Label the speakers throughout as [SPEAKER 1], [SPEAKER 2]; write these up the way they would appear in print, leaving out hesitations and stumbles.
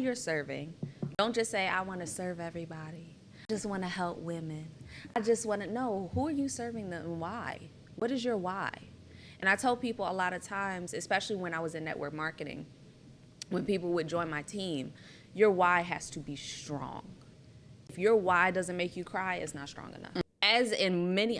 [SPEAKER 1] you're serving. Don't just say, I want to serve everybody. I just want to help women. I just want to know, who are you serving them and why? What is your why? And I tell people a lot of times, especially when I was in network marketing, when people would join my team, your why has to be strong. If your why doesn't make you cry, it's not strong enough. As in many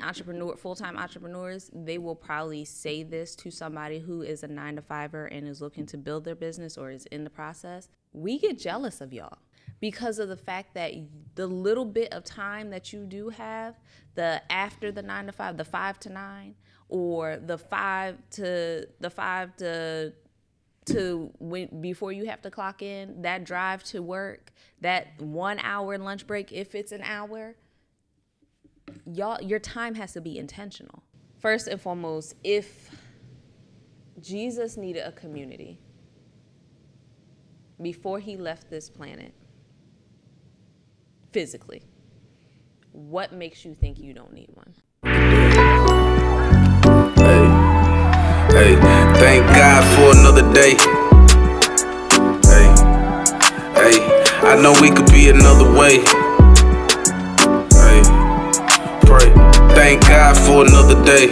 [SPEAKER 1] full-time entrepreneurs, they will probably say this to somebody who is a 9-to-5er and is looking to build their business or is in the process. We get jealous of y'all because of the fact that the little bit of time that you do have, the after the 9-to-5, the 5 to 9, or the 5 to before you have to clock in, that drive to work, that 1 hour lunch break, if it's an hour, y'all, your time has to be intentional. First and foremost, if Jesus needed a community before he left this planet physically, what makes you think you don't need one?
[SPEAKER 2] Hey, thank God for another day. Hey, I know we could be another way. Hey, pray, thank God for another day.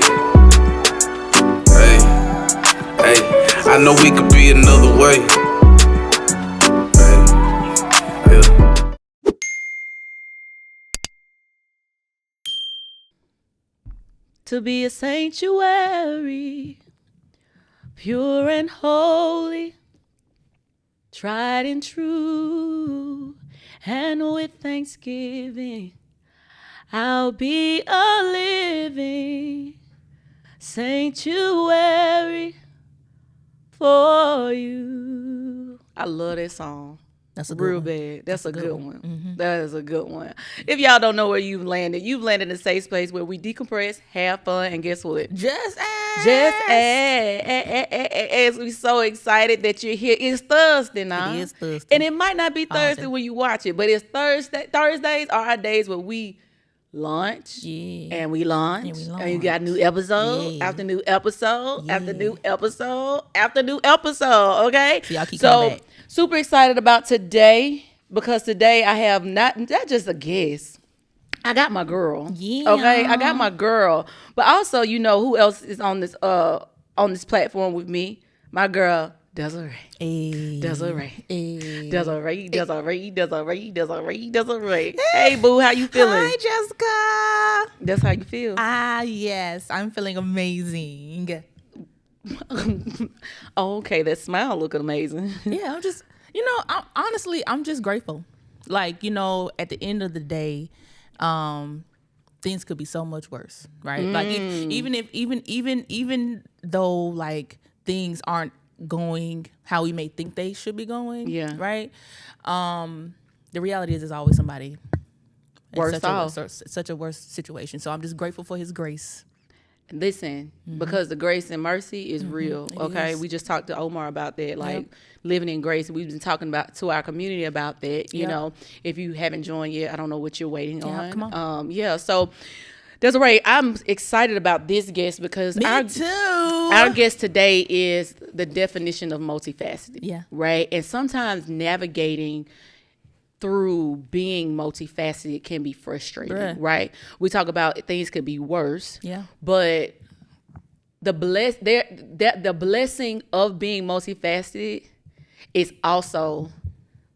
[SPEAKER 2] Hey, I know we could be another way. Hey, yeah.
[SPEAKER 3] To be a sanctuary, pure and holy, tried and true, and with thanksgiving, I'll be a living sanctuary for you. I love that song.
[SPEAKER 4] That's a good
[SPEAKER 3] real
[SPEAKER 4] one.
[SPEAKER 3] bad. That's a good one.
[SPEAKER 4] Mm-hmm.
[SPEAKER 3] That is a good one. If y'all don't know where you've landed in a safe space where we decompress, have fun, and guess what?
[SPEAKER 4] Just ask.
[SPEAKER 3] We're so excited that you're here. It's Thursday now.
[SPEAKER 4] It is Thursday.
[SPEAKER 3] And it might not be Thursday when you watch it, but it's Thursday. Thursdays are our days where we launch.
[SPEAKER 4] Yeah.
[SPEAKER 3] And we launch. And you got new episode after new episode after new episode after new episode. Okay?
[SPEAKER 4] So y'all keep coming back.
[SPEAKER 3] Super excited about today because today I have not just a guest. I got my girl.
[SPEAKER 4] Yeah.
[SPEAKER 3] Okay, I got my girl. But also, you know who else is on this platform with me? My girl, Desiree.
[SPEAKER 4] Hey.
[SPEAKER 3] Desiree.
[SPEAKER 4] Hey.
[SPEAKER 3] Desiree. Hey, boo, how you feeling?
[SPEAKER 4] Hi, Jessica.
[SPEAKER 3] That's how you feel.
[SPEAKER 4] Yes, I'm feeling amazing.
[SPEAKER 3] Oh, okay, that smile looking amazing.
[SPEAKER 4] Yeah, I'm just, honestly, I'm just grateful. Like, at the end of the day, things could be so much worse, right? Like, even though like things aren't going how we may think they should be going, right? The reality is, there's always somebody
[SPEAKER 3] worse off,
[SPEAKER 4] such a worse situation. So I'm just grateful for His grace.
[SPEAKER 3] Listen, because the grace and mercy is real, okay? We just talked to Omar about that, like living in grace. We've been talking to our community about that, you know. If you haven't joined yet, I don't know what you're waiting on.
[SPEAKER 4] Come on.
[SPEAKER 3] So Desiree, I'm excited about this guest because our guest today is the definition of multifaceted, right? And sometimes navigating through being multifaceted can be frustrating, right? We talk about things could be worse, but the blessing of being multifaceted is also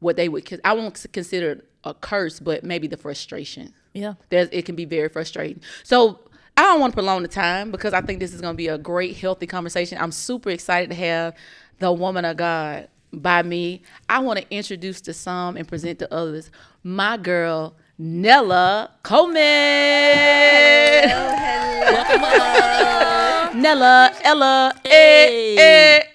[SPEAKER 3] what they would, I won't consider a curse, but maybe the frustration. It can be very frustrating. So I don't want to prolong the time because I think this is going to be a great, healthy conversation. I'm super excited to have the woman of God by me. I want to introduce to some and present to others my girl, Nella Coleman.
[SPEAKER 1] Hello.
[SPEAKER 3] Nella, Ella,
[SPEAKER 4] Hey,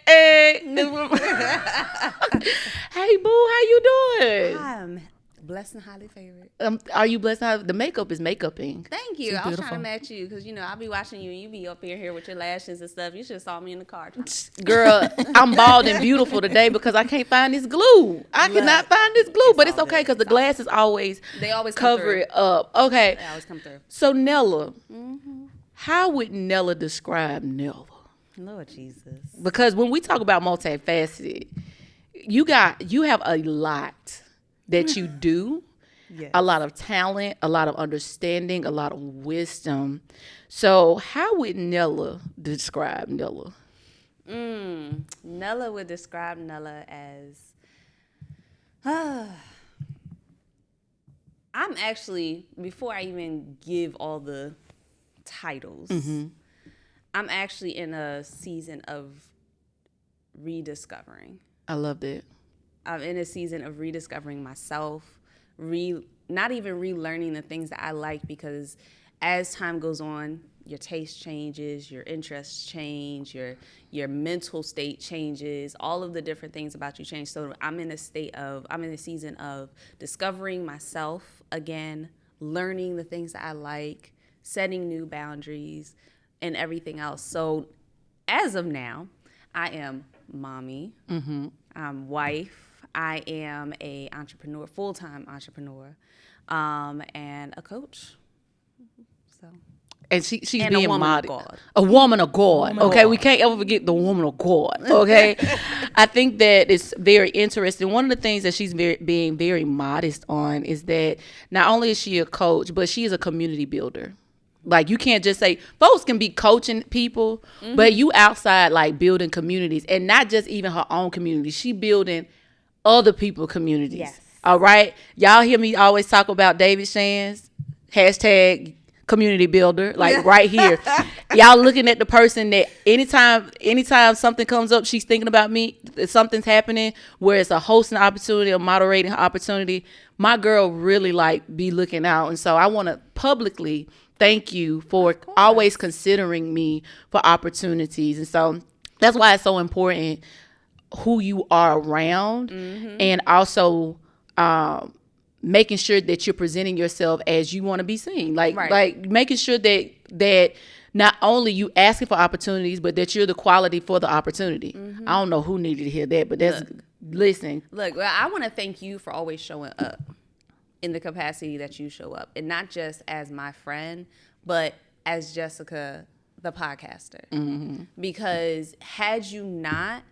[SPEAKER 3] boo, how you doing?
[SPEAKER 1] I'm blessed and highly favored.
[SPEAKER 3] Are you blessed? The makeup is makeuping.
[SPEAKER 1] Thank you.
[SPEAKER 4] She's
[SPEAKER 1] I was trying
[SPEAKER 4] beautiful.
[SPEAKER 1] to match you because, I'll be watching you and you be up here with your lashes and stuff. You should have saw me in the car.
[SPEAKER 3] Girl, I'm bald and beautiful today because I can't find this glue. I cannot find this glue, but it's okay because the glasses always cover it up. Okay.
[SPEAKER 1] They always come through.
[SPEAKER 3] So Nella, how would Nella describe Nella?
[SPEAKER 1] Lord Jesus.
[SPEAKER 3] Because when we talk about multifaceted, you have a lot that you do.
[SPEAKER 1] Yes.
[SPEAKER 3] A lot of talent, a lot of understanding, a lot of wisdom. So how would Nella describe Nella?
[SPEAKER 1] Nella would describe Nella as, I'm actually, before I even give all the titles, I'm actually in a season of rediscovering.
[SPEAKER 3] I love that.
[SPEAKER 1] I'm in a season of rediscovering myself, not even relearning the things that I like, because as time goes on, your taste changes, your interests change, your mental state changes, all of the different things about you change. So I'm in a season of discovering myself again, learning the things that I like, setting new boundaries, and everything else. So as of now, I am mommy, I'm wife, I am a entrepreneur, full-time entrepreneur, and a coach. So.
[SPEAKER 3] And she's
[SPEAKER 1] and
[SPEAKER 3] being
[SPEAKER 1] a woman
[SPEAKER 3] modest.
[SPEAKER 1] of God.
[SPEAKER 3] A woman of God. Okay, we can't ever forget the woman of God. Okay, I think that it's very interesting. One of the things that she's being very modest on is that not only is she a coach, but she is a community builder. Like, you can't just say folks can be coaching people, but you outside like building communities, and not just even her own community. She building other people's communities.
[SPEAKER 1] Yes.
[SPEAKER 3] All right, y'all hear me always talk about David Shands #, community builder, like right here. Y'all looking at the person that anytime something comes up, she's thinking about me, something's happening, where it's a hosting opportunity, a moderating opportunity, my girl really like be looking out. And so I want to publicly thank you for always considering me for opportunities. And so that's why it's so important who you are around, and also making sure that you're presenting yourself as you want to be seen. Like making sure that not only you asking for opportunities, but that you're the quality for the opportunity. I don't know who needed to hear that, but listen.
[SPEAKER 1] Look, well, I want to thank you for always showing up in the capacity that you show up, and not just as my friend, but as Jessica, the podcaster. Because had you not,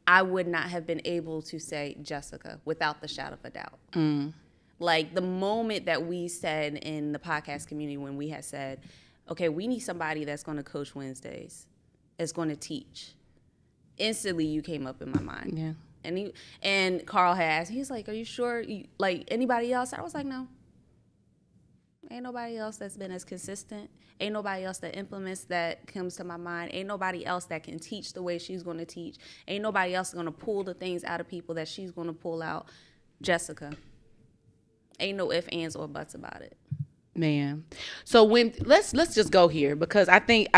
[SPEAKER 1] I would not have been able to say Jessica without the shadow of a doubt. Like, the moment that we said in the podcast community, when we had said, okay, we need somebody that's going to coach Wednesdays, that's going to teach, instantly you came up in my mind.
[SPEAKER 3] Yeah.
[SPEAKER 1] And Carl had asked, he was like, are you sure? Like, anybody else? I was like, no. Ain't nobody else that's been as consistent. Ain't nobody else that implements that comes to my mind. Ain't nobody else that can teach the way she's going to teach. Ain't nobody else going to pull the things out of people that she's going to pull out. Jessica. Ain't no ifs, ands, or buts about it.
[SPEAKER 3] Man. So when let's just go here, because I think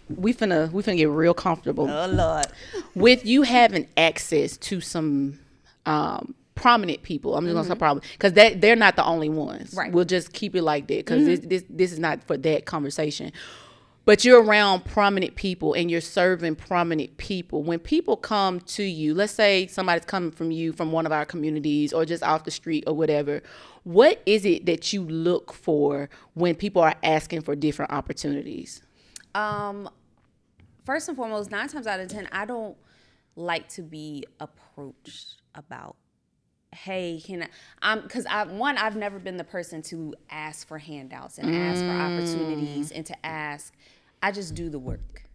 [SPEAKER 3] we finna get real comfortable.
[SPEAKER 1] Oh Lord.
[SPEAKER 3] With you having access to some prominent people. I'm just gonna say prominent, because they're not the only ones.
[SPEAKER 1] Right.
[SPEAKER 3] We'll just keep it like that, because this is not for that conversation. But you're around prominent people and you're serving prominent people. When people come to you, let's say somebody's coming from you from one of our communities or just off the street or whatever, what is it that you look for when people are asking for different opportunities?
[SPEAKER 1] First and foremost, 9 times out of 10, I don't like to be approached about, hey, can I, because I've never been the person to ask for handouts and ask for opportunities and to ask. I just do the work.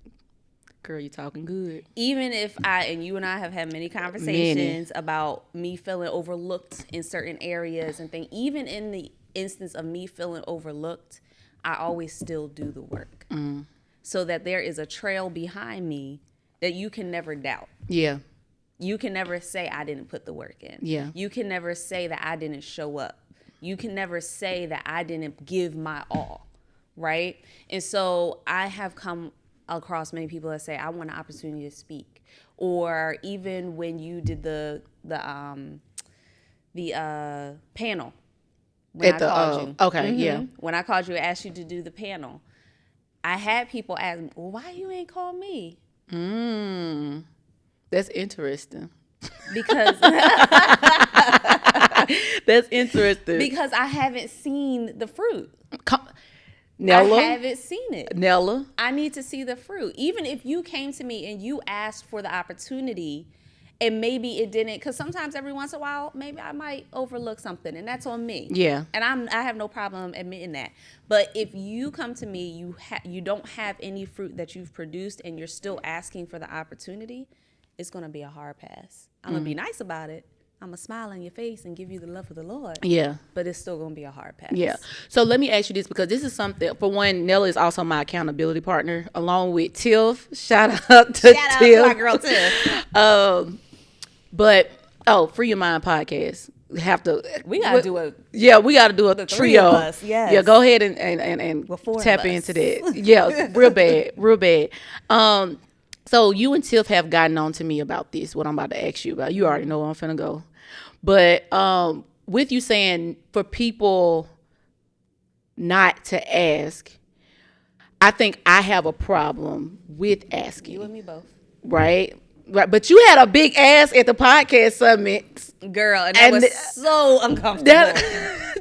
[SPEAKER 3] Girl, you talking good.
[SPEAKER 1] Even if you and I have had many conversations about me feeling overlooked in certain areas and things, even in the instance of me feeling overlooked, I always still do the work. So that there is a trail behind me that you can never doubt.
[SPEAKER 3] Yeah.
[SPEAKER 1] You can never say I didn't put the work in.
[SPEAKER 3] Yeah.
[SPEAKER 1] You can never say that I didn't show up. You can never say that I didn't give my all, right? And so I have come across many people that say, I want an opportunity to speak. Or even when you did the panel. When I called you.
[SPEAKER 3] Okay, yeah.
[SPEAKER 1] When I called you and asked you to do the panel, I had people ask, well, why you ain't called me?
[SPEAKER 3] That's interesting.
[SPEAKER 1] Because
[SPEAKER 3] that's interesting.
[SPEAKER 1] Because I haven't seen the fruit.
[SPEAKER 3] Nella,
[SPEAKER 1] I haven't seen it.
[SPEAKER 3] Nella,
[SPEAKER 1] I need to see the fruit. Even if you came to me and you asked for the opportunity And maybe it didn't, because sometimes every once in a while, maybe I might overlook something, and that's on me.
[SPEAKER 3] Yeah.
[SPEAKER 1] And I have no problem admitting that. But if you come to me, you don't have any fruit that you've produced, and you're still asking for the opportunity, it's going to be a hard pass. I'm going to be nice about it. I'm going to smile in your face and give you the love of the Lord.
[SPEAKER 3] Yeah.
[SPEAKER 1] But it's still going to be a hard pass.
[SPEAKER 3] Yeah. So let me ask you this, because this is something, for one, Nella is also my accountability partner, along with Tiff. Shout out to Tiff.
[SPEAKER 1] Shout out to my girl, Tiff.
[SPEAKER 3] But, Free Your Mind podcast. We got to do a
[SPEAKER 1] the
[SPEAKER 3] trio.
[SPEAKER 1] three of us, yes.
[SPEAKER 3] Yeah, go ahead and tap into that. Yeah, real bad. So you and Tiff have gotten on to me about this, what I'm about to ask you about. You already know where I'm finna go. But with you saying for people not to ask, I think I have a problem with asking.
[SPEAKER 1] You and me both.
[SPEAKER 3] Right? Right, but you had a big ass at the podcast summit,
[SPEAKER 1] girl, and that was so uncomfortable.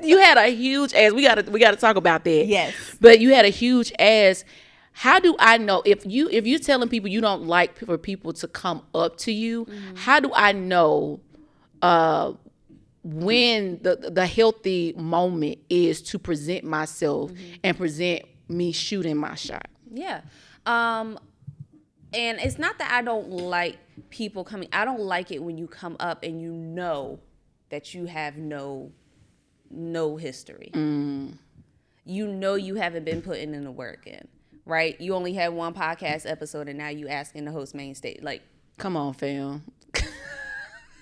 [SPEAKER 3] You had a huge ass. We gotta talk about that.
[SPEAKER 1] Yes,
[SPEAKER 3] but you had a huge ass. How do I know if you're telling people you don't like for people to come up to you? Mm-hmm. How do I know when the healthy moment is to present myself and present me shooting my shot?
[SPEAKER 1] Yeah. And it's not that I don't like people coming. I don't like it when you come up and you know that you have no history. You know you haven't been putting in the work in, right? You only had one podcast episode and now you asking the host main stage. Like,
[SPEAKER 3] come on, fam.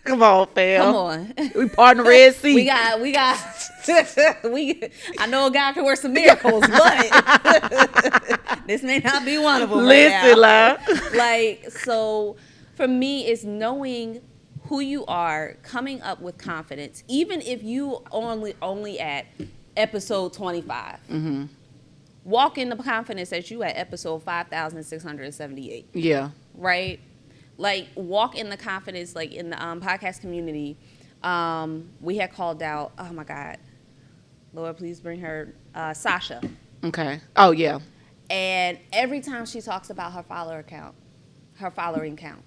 [SPEAKER 3] Come on, fam.
[SPEAKER 1] Come on.
[SPEAKER 3] We part in the Red Sea.
[SPEAKER 1] we got I know God can work some miracles, but this may not be one of them.
[SPEAKER 3] Listen,
[SPEAKER 1] right now. Like, so for me, it's knowing who you are, coming up with confidence, even if you only at episode 25. Mm-hmm. Walk in the confidence that you at episode 5,678.
[SPEAKER 3] Yeah.
[SPEAKER 1] Right? Like, walk in the confidence, like in the podcast community. We had called out, oh my God, Lord, please bring her, Sasha.
[SPEAKER 3] Okay. Oh, yeah.
[SPEAKER 1] And every time she talks about her following count,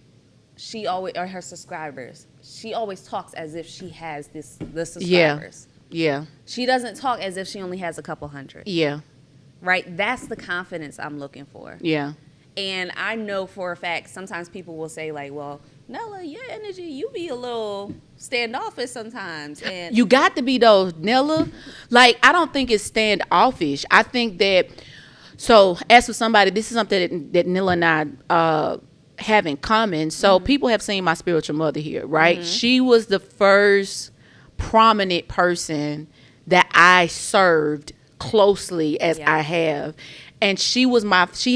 [SPEAKER 1] she always, or her subscribers, she always talks as if she has the subscribers.
[SPEAKER 3] Yeah.
[SPEAKER 1] She doesn't talk as if she only has a couple hundred.
[SPEAKER 3] Yeah.
[SPEAKER 1] Right? That's the confidence I'm looking for.
[SPEAKER 3] Yeah.
[SPEAKER 1] And I know for a fact, sometimes people will say like, well, Nella, your energy, you be a little standoffish sometimes. And
[SPEAKER 3] you got to be though, Nella. Like, I don't think it's standoffish. I think that, so as for somebody, this is something that Nella and I have in common. So people have seen my spiritual mother here, right? Mm-hmm. She was the first prominent person that I served closely as I have. And she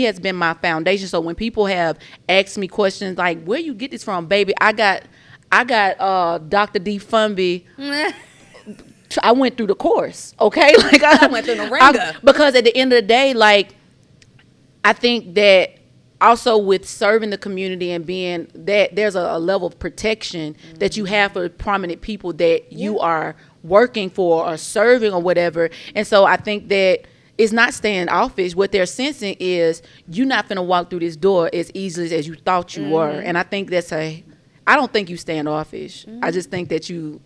[SPEAKER 3] has been my foundation. So when people have asked me questions like, where you get this from, baby? I got Dr. D. Funby. I went through the course, okay? Like
[SPEAKER 1] I went through the ringer.
[SPEAKER 3] Because at the end of the day, like, I think that also with serving the community and being that there's a level of protection that you have for prominent people that you are working for or serving or whatever. And so I think that it's not standoffish. What they're sensing is you're not finna walk through this door as easily as you thought you were. And I think I don't think you standoffish. I just think that you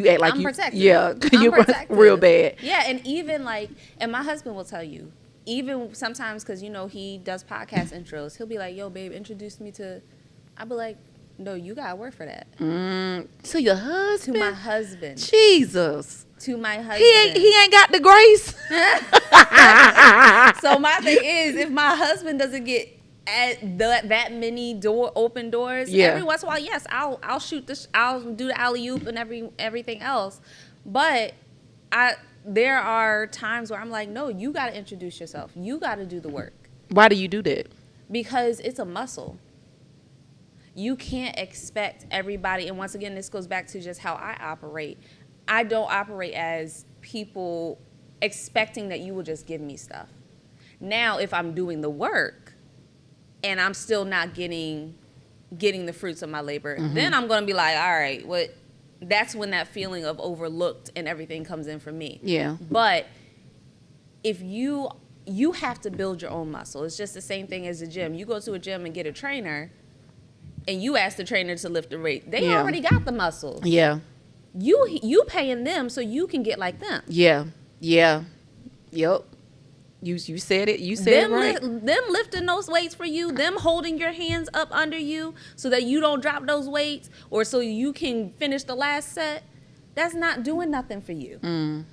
[SPEAKER 3] act like
[SPEAKER 1] I'm protected.
[SPEAKER 3] Yeah,
[SPEAKER 1] you're protected.
[SPEAKER 3] Real bad.
[SPEAKER 1] Yeah, and even like, and my husband will tell you, even sometimes, because, you know, he does podcast intros, he'll be like, yo, babe, introduce me to, I'll be like, no, you got to work for that.
[SPEAKER 3] To your husband?
[SPEAKER 1] To my husband.
[SPEAKER 3] Jesus.
[SPEAKER 1] To my husband.
[SPEAKER 3] He ain't got the grace.
[SPEAKER 1] So my thing is, if my husband doesn't get at that many open doors, every once in a while, yes, I'll shoot this, I'll do the alley-oop and everything else. But there are times where I'm like, no, you got to introduce yourself. You got to do the work.
[SPEAKER 3] Why do you do that?
[SPEAKER 1] Because it's a muscle. You can't expect everybody, and once again, this goes back to just how I operate. I don't operate as people expecting that you will just give me stuff. Now, if I'm doing the work and I'm still not getting the fruits of my labor, then I'm going to be like, all right, that's when that feeling of overlooked and everything comes in for me.
[SPEAKER 3] Yeah.
[SPEAKER 1] But if you have to build your own muscle. It's just the same thing as a gym. You go to a gym and get a trainer, and you ask the trainer to lift the weight, they
[SPEAKER 3] Yeah.
[SPEAKER 1] already got the muscles.
[SPEAKER 3] Yeah.
[SPEAKER 1] You paying them so you can get like them.
[SPEAKER 3] Yeah. Yeah. Yep. You said it. You said it right.
[SPEAKER 1] Them lifting those weights for you, them holding your hands up under you so that you don't drop those weights or so you can finish the last set, that's not doing nothing for you.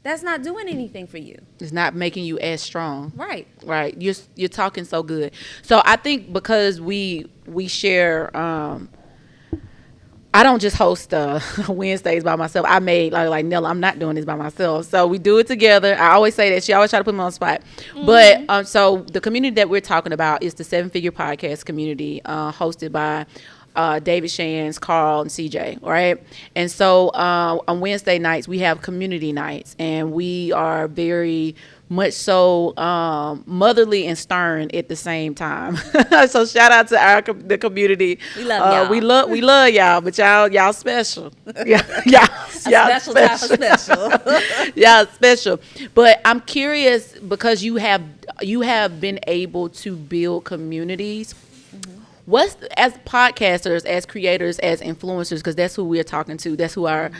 [SPEAKER 1] That's not doing anything for you.
[SPEAKER 3] It's not making you as strong.
[SPEAKER 1] Right.
[SPEAKER 3] Right. You're talking so good. So I think because we share, I don't just host Wednesdays by myself. I made like Nella, I'm not doing this by myself. So we do it together. I always say that. She always try to put me on the spot. But so the community that we're talking about is the 7-Figure Podcast community, hosted by David Shands, Carl, and CJ, right? And so on Wednesday nights, we have community nights, and we are very much so motherly and stern at the same time. So shout out to the community.
[SPEAKER 1] We love y'all.
[SPEAKER 3] We love y'all, but y'all special. y'all
[SPEAKER 1] special type of special.
[SPEAKER 3] Y'all special. But I'm curious because you have been able to build communities. What's, as podcasters, as creators, as influencers, because that's who we're talking to, that's who our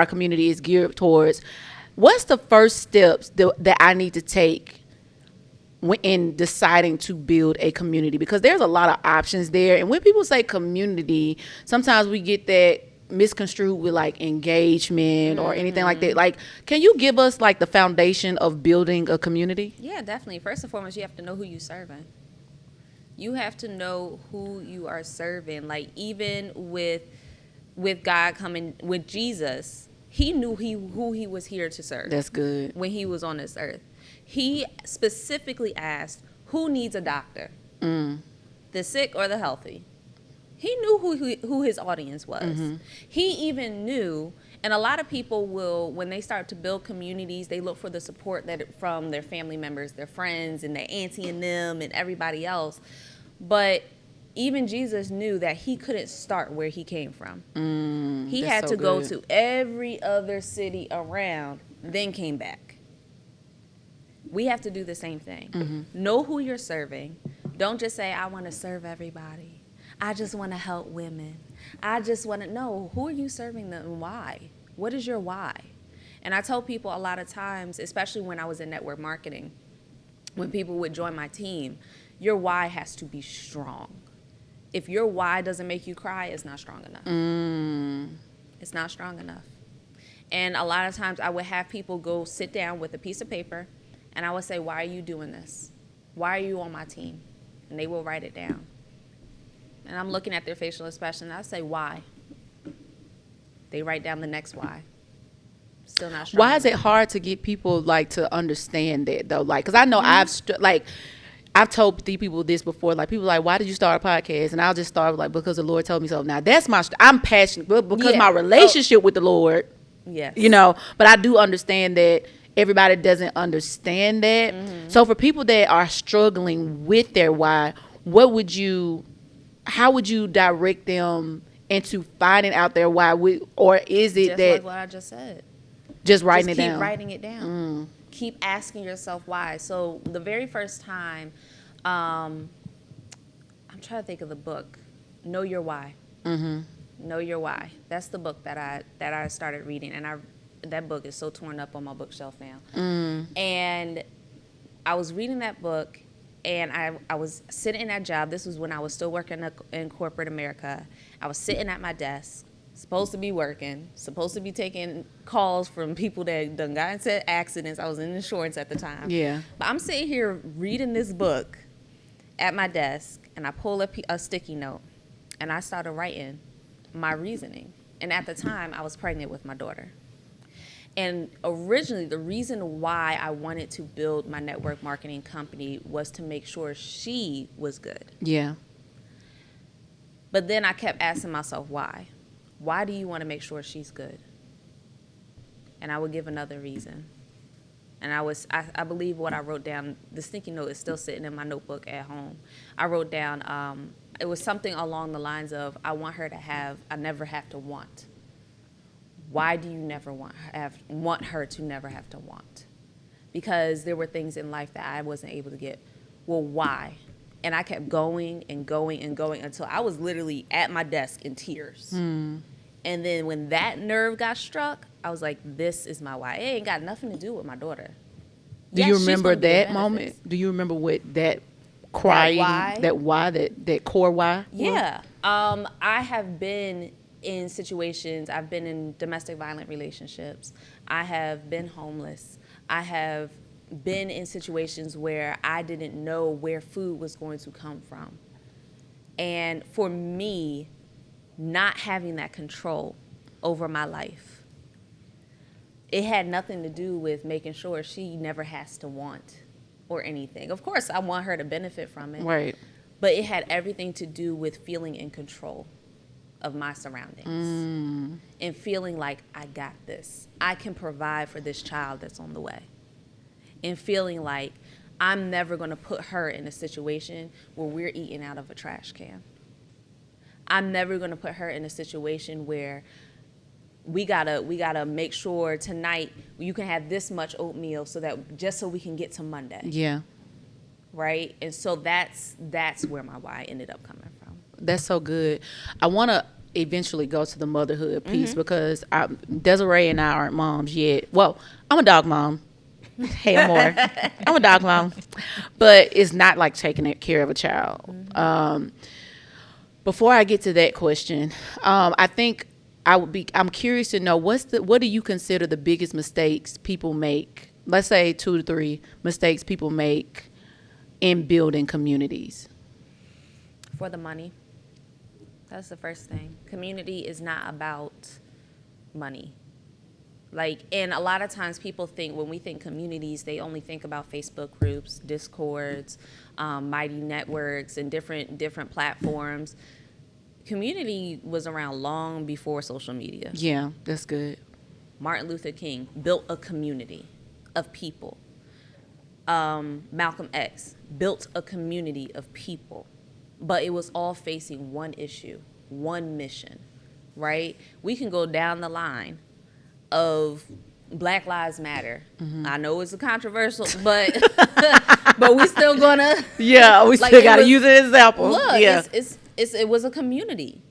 [SPEAKER 3] community is geared towards, what's the first steps that I need to take in deciding to build a community? Because there's a lot of options there, and when people say community, sometimes we get that misconstrued with like engagement or anything like that. Like, can you give us like the foundation of building a community?
[SPEAKER 1] Yeah, definitely. First and foremost, you have to know who you're serving. You have to know who you are serving. Like, even with God coming, with Jesus, he knew who he was here to serve.
[SPEAKER 3] That's good.
[SPEAKER 1] When he was on this earth, he specifically asked, who needs a doctor? The sick or the healthy? He knew who his audience was. He even knew, and a lot of people will, when they start to build communities, they look for the support from their family members, their friends, and their auntie and them and everybody else. But even Jesus knew that he couldn't start where he came from. He had to go to every other city around, then came back. We have to do the same thing. Know who you're serving. Don't just say, I want to serve everybody. I just want to help women. I just want to know, who are you serving them and why? What is your why? And I tell people a lot of times, especially when I was in network marketing, when people would join my team, your why has to be strong. If your why doesn't make you cry, it's not strong enough. It's not strong enough. And a lot of times I would have people go sit down with a piece of paper, and I would say, why are you doing this? Why are you on my team? And they will write it down. And I'm looking at their facial expression, and I say, why? They write down the next why. Still not strong.
[SPEAKER 3] Why is it hard to get people like to understand that though? Like, because I know I've told the people this before. Like, people are like, why did you start a podcast? And I'll just start like, because the Lord told me so. Now that's I'm passionate, but because my relationship with the Lord.
[SPEAKER 1] Yes.
[SPEAKER 3] You know, but I do understand that everybody doesn't understand that. So for people that are struggling with their why, how would you direct them into finding out their why? Or is it
[SPEAKER 1] just
[SPEAKER 3] that
[SPEAKER 1] like what I just said?
[SPEAKER 3] Just writing it
[SPEAKER 1] keep
[SPEAKER 3] down.
[SPEAKER 1] Writing it down. Keep asking yourself why. So the very first time, I'm trying to think of the book, Know Your Why. Know Your Why. That's the book that I started reading, and that book is so torn up on my bookshelf now. And I was reading that book, and I was sitting in that job. This was when I was still working in corporate America. I was sitting at my desk, supposed to be working, supposed to be taking calls from people that done got into accidents. I was in insurance at the time.
[SPEAKER 3] Yeah.
[SPEAKER 1] But I'm sitting here reading this book at my desk, and I pull a sticky note, and I started writing my reasoning. And at the time, I was pregnant with my daughter. And originally, the reason why I wanted to build my network marketing company was to make sure she was good.
[SPEAKER 3] Yeah.
[SPEAKER 1] But then I kept asking myself, why? Why do you want to make sure she's good? And I would give another reason. And I believe what I wrote down, the sticky note is still sitting in my notebook at home. I wrote down, it was something along the lines of, I never have to want. Why do you never want her to never have to want? Because there were things in life that I wasn't able to get. Well, why? And I kept going and going and going until I was literally at my desk in tears. And then when that nerve got struck, I was like, this is my why. It ain't got nothing to do with my daughter.
[SPEAKER 3] Do you remember that moment? Do you remember what that crying, that core why?
[SPEAKER 1] Yeah. I have been in situations, I've been in domestic violent relationships. I have been homeless. I have been in situations where I didn't know where food was going to come from. And for me, not having that control over my life, it had nothing to do with making sure she never has to want or anything. Of course, I want her to benefit from it.
[SPEAKER 3] Right.
[SPEAKER 1] But it had everything to do with feeling in control of my surroundings and feeling like I got this. I can provide for this child that's on the way. And feeling like I'm never going to put her in a situation where we're eating out of a trash can. I'm never going to put her in a situation where we gotta make sure tonight you can have this much oatmeal so we can get to Monday.
[SPEAKER 3] Yeah.
[SPEAKER 1] Right? And so that's where my why ended up coming from.
[SPEAKER 3] That's so good. I want to eventually go to the motherhood piece because Desiree and I aren't moms yet. Well, I'm a dog mom. Hey, amor. I'm a dog mom. But it's not like taking care of a child. Before I get to that question, I think I'm curious to know what do you consider the biggest mistakes people make? Let's say 2 to 3 mistakes people make in building communities.
[SPEAKER 1] For the money. That's the first thing. Community is not about money. And a lot of times people think, when we think communities, they only think about Facebook groups, Discords, Mighty Networks, and different platforms. Community was around long before social media.
[SPEAKER 3] Yeah, that's good.
[SPEAKER 1] Martin Luther King built a community of people. Malcolm X built a community of people. But it was all facing one issue, one mission, right? We can go down the line of Black Lives Matter. I know it's a controversial, but we still gonna
[SPEAKER 3] we still gotta use it as an example.
[SPEAKER 1] Look, it was a community,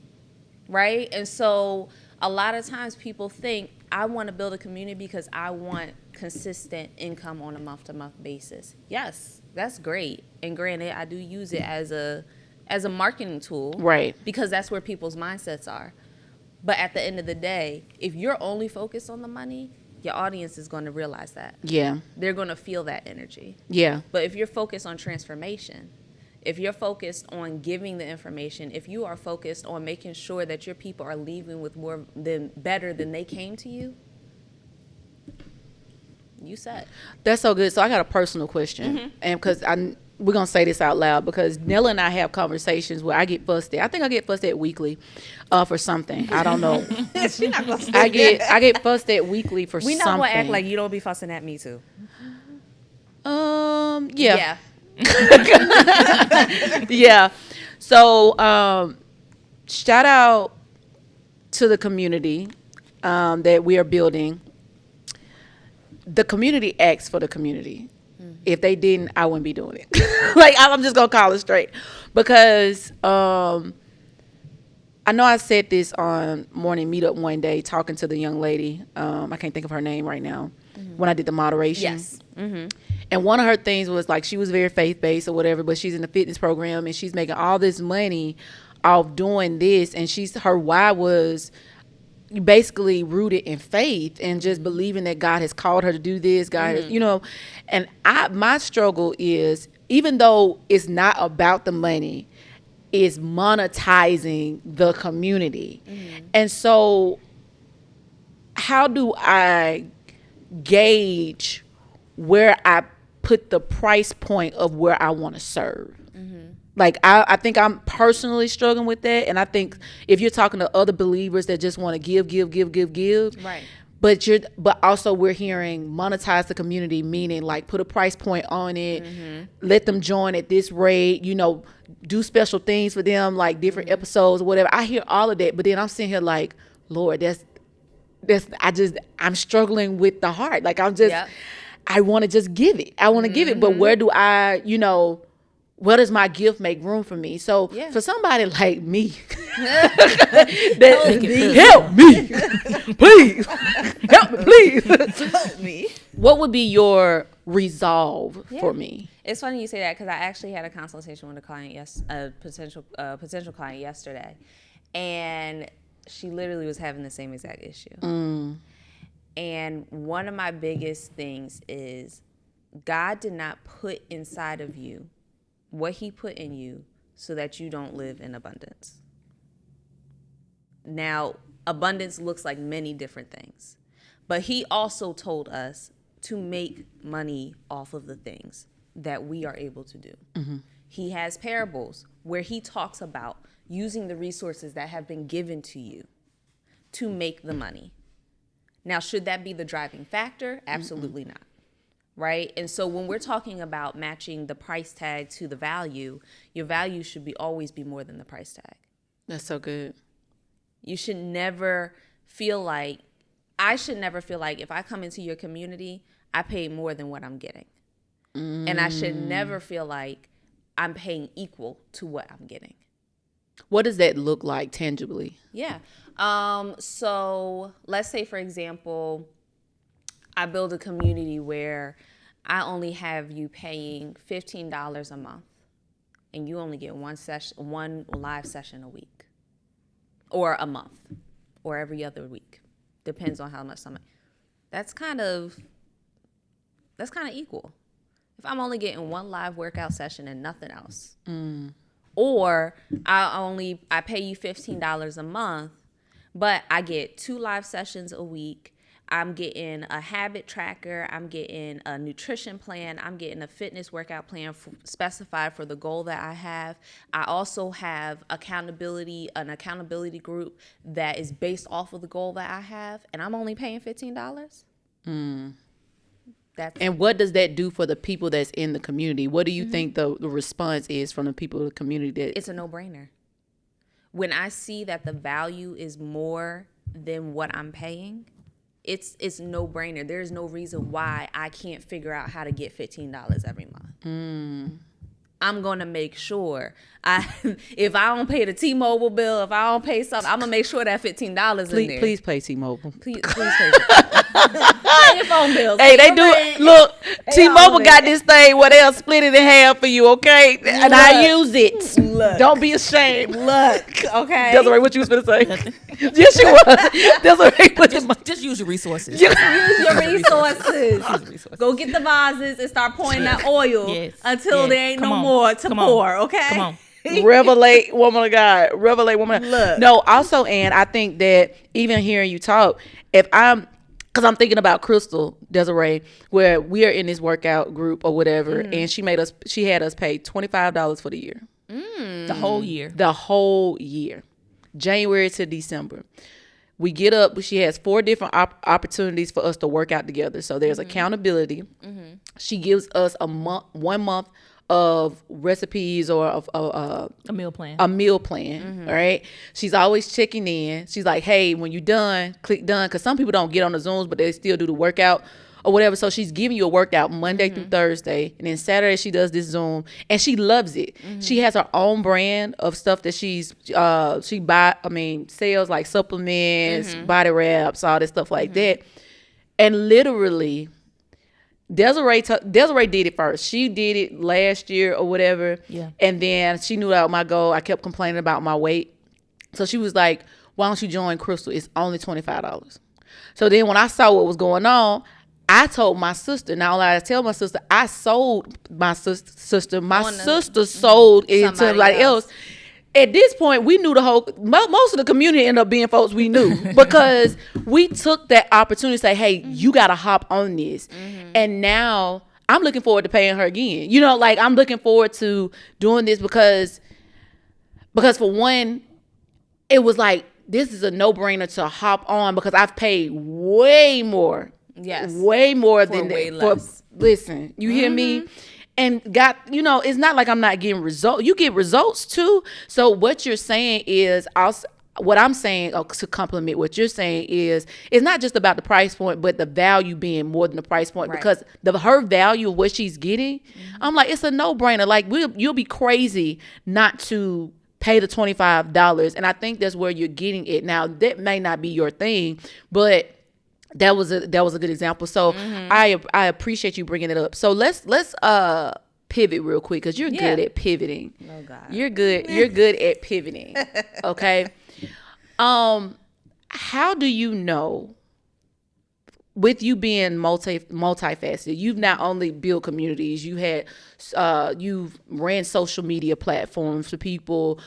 [SPEAKER 1] right? And so a lot of times people think, I want to build a community because I want consistent income on a month-to-month basis. Yes, that's great. And granted, I do use it as a marketing tool,
[SPEAKER 3] right? Because
[SPEAKER 1] that's where people's mindsets are. But at the end of the day, if you're only focused on the money, your audience is going to realize that.
[SPEAKER 3] Yeah.
[SPEAKER 1] They're going to feel that energy.
[SPEAKER 3] Yeah.
[SPEAKER 1] But if you're focused on transformation, if you're focused on giving the information, if you are focused on making sure that your people are leaving with better than they came to you, you set.
[SPEAKER 3] That's so good. So I got a personal question, and because we're gonna say this out loud, because Nella and I have conversations where I get fussed at. I think I get fussed at weekly for something. I don't know.
[SPEAKER 1] She not gonna
[SPEAKER 3] I get fussed at weekly for something.
[SPEAKER 1] We not gonna act like you don't be fussing at me too.
[SPEAKER 3] Yeah. Yeah. So shout out to the community that we are building. The community acts for the community. If they didn't, I wouldn't be doing it. I'm just gonna call it straight, because I know I said this on morning meetup one day, talking to the young lady. I can't think of her name right now. When I did the moderation.
[SPEAKER 1] Yes.
[SPEAKER 3] And one of her things was she was very faith-based or whatever, but she's in the fitness program and she's making all this money off doing this. And her why was basically rooted in faith and just believing that God has called her to do this. God has, and my struggle is, even though it's not about the money, is monetizing the community. And so how do I gauge where I put the price point of where I want to serve? I think I'm personally struggling with that. And I think if you're talking to other believers that just want to give,
[SPEAKER 1] right.
[SPEAKER 3] But also we're hearing monetize the community, meaning put a price point on it, let them join at this rate, do special things for them, different episodes or whatever. I hear all of that, but then I'm sitting here Lord, I'm struggling with the heart. I want to just give it. I want to give it, but where do I, where does my gift make room for me? So for somebody like me, help me, please, help me, please.
[SPEAKER 1] Help me.
[SPEAKER 3] What would be your resolve for me?
[SPEAKER 1] It's funny you say that because I actually had a consultation with a client, a potential client yesterday, and she literally was having the same exact issue. And one of my biggest things is God did not put inside of you what he put in you so that you don't live in abundance. Now, abundance looks like many different things, but he also told us to make money off of the things that we are able to do. He has parables where he talks about using the resources that have been given to you to make the money. Now, should that be the driving factor? Absolutely not. Right? And so when we're talking about matching the price tag to the value, your value should always be more than the price tag.
[SPEAKER 3] That's so good.
[SPEAKER 1] You should never feel like, I should never feel like if I come into your community, I pay more than what I'm getting. And I should never feel like I'm paying equal to what I'm getting.
[SPEAKER 3] What does that look like tangibly?
[SPEAKER 1] Yeah. So let's say, for example, I build a community where I only have you paying $15 a month and you only get one live session a week or a month or every other week. Depends on how much somebody. That's kind of equal. If I'm only getting one live workout session and nothing else. Or I pay you $15 a month, but I get 2 live sessions a week. I'm getting a habit tracker. I'm getting a nutrition plan. I'm getting a fitness workout plan specified for the goal that I have. I also have an accountability group that is based off of the goal that I have, and I'm only paying $15.
[SPEAKER 3] And what does that do for the people that's in the community? What do you think the response is from the people in the community?
[SPEAKER 1] It's a no-brainer. When I see that the value is more than what I'm paying, it's no-brainer. There's no reason why I can't figure out how to get $15 every month. I'm going to make sure if I don't pay the T-Mobile bill, if I don't pay something, I'm going to make sure that $15 in there.
[SPEAKER 3] Please pay T-Mobile.
[SPEAKER 1] Please pay Pay your phone bills.
[SPEAKER 3] Hey, they do it. Look, T-Mobile got this thing where they'll split it in half for you, okay? And I use it.
[SPEAKER 1] Look.
[SPEAKER 3] Don't be ashamed.
[SPEAKER 1] Look, okay?
[SPEAKER 3] Desiree, what you was going to say? Yes, you was. Desiree,
[SPEAKER 4] just use your resources.
[SPEAKER 1] Use your resources. Go get the vases and start pouring that oil until there ain't no more to pour, okay?
[SPEAKER 4] Come on.
[SPEAKER 3] Revelate, woman of God. Revelate, woman of God.
[SPEAKER 1] Look.
[SPEAKER 3] No, also, and I think that even hearing you talk, because I'm thinking about Crystal, Desiree, where we are in this workout group or whatever, and she had us pay $25 for the year.
[SPEAKER 4] The whole year.
[SPEAKER 3] The whole year. January to December. We get up, she has 4 different opportunities for us to work out together. So there's accountability. She gives us 1 month of recipes or of
[SPEAKER 4] a meal plan.
[SPEAKER 3] All right. She's always checking in. She's like, hey, when you're done, click done. Because some people don't get on the Zooms, but they still do the workout or whatever. So she's giving you a workout Monday through Thursday. And then Saturday she does this Zoom. And she loves it. She has her own brand of stuff that she sells like supplements, body wraps, all this stuff like that. And literally, Desiree did it first. She did it last year or whatever. Yeah. And then she knew that my goal. I kept complaining about my weight. So she was like, why don't you join Crystal? It's only $25. So then when I saw what was going on, I told my sister. Not only did I tell my sister, I sold my sister. My sister sold it to somebody else. At this point, we knew most of the community ended up being folks we knew because we took that opportunity to say, hey, you got to hop on this. And now I'm looking forward to paying her again. You know, like I'm looking forward to doing this because for one, it was like, this is a no-brainer to hop on because I've paid way more.
[SPEAKER 1] Yes.
[SPEAKER 3] Way more
[SPEAKER 1] for
[SPEAKER 3] than
[SPEAKER 1] way
[SPEAKER 3] that.
[SPEAKER 1] less.
[SPEAKER 3] Listen, you hear me? And it's not like I'm not getting results. You get results too. So what you're saying is what I'm saying, to complement what you're saying, is it's not just about the price point, but the value being more than the price point. Right. Because her value of what she's getting, I'm like, it's a no-brainer. Like, you'll be crazy not to pay the $25. And I think that's where you're getting it. Now, that may not be your thing, but that was a good example. So I appreciate you bringing it up. So let's pivot real quick, because you're good at pivoting. Oh God. You're good at pivoting. Okay. How do you know, with you being multifaceted, you've not only built communities, you've ran social media platforms for people,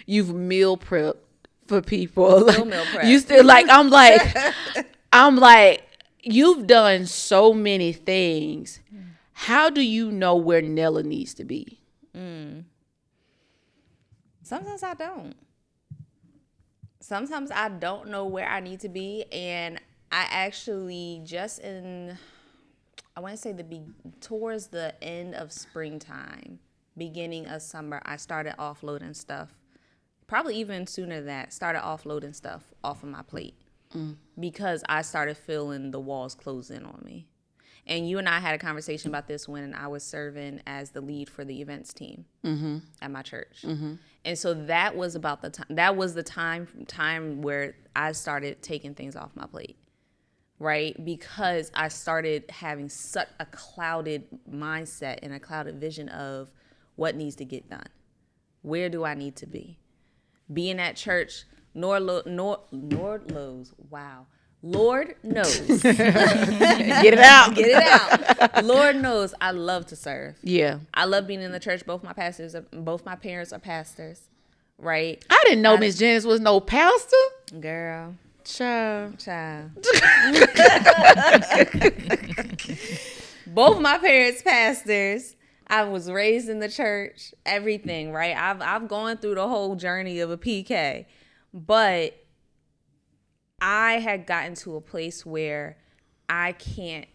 [SPEAKER 3] you've meal prepped for people. Meal prep. You still I'm like, you've done so many things. How do you know where Nella needs to be?
[SPEAKER 1] Sometimes I don't. Sometimes I don't know where I need to be. And I actually I want to say towards the end of springtime, beginning of summer, I started offloading stuff. Probably even sooner than that, started offloading stuff off of my plate. Because I started feeling the walls close in on me. And you and I had a conversation about this when I was serving as the lead for the events team at my church. And so that was about the time. That was the time where I started taking things off my plate, right? Because I started having such a clouded mindset and a clouded vision of what needs to get done. Where do I need to be? Being at church, Lord knows. Get it out. Lord knows I love to serve. Yeah. I love being in the church. Both my parents are pastors, right?
[SPEAKER 3] I didn't know Miss Janice was no pastor.
[SPEAKER 1] Girl.
[SPEAKER 3] Child.
[SPEAKER 1] Both my parents pastors. I was raised in the church, everything, right? I've gone through the whole journey of a PK, but I had gotten to a place where I can't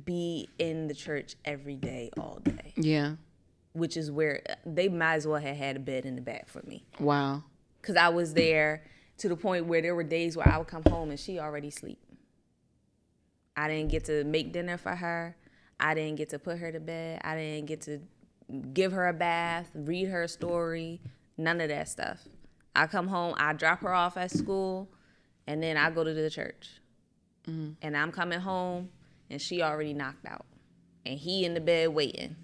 [SPEAKER 1] be in the church every day, all day. Yeah. Which is where they might as well have had a bed in the back for me. Wow. Because I was there to the point where there were days where I would come home and she already sleep. I didn't get to make dinner for her. I didn't get to put her to bed. I didn't get to give her a bath, read her a story, none of that stuff. I come home, I drop her off at school, and then I go to the church. And I'm coming home, and she already knocked out. And he in the bed waiting,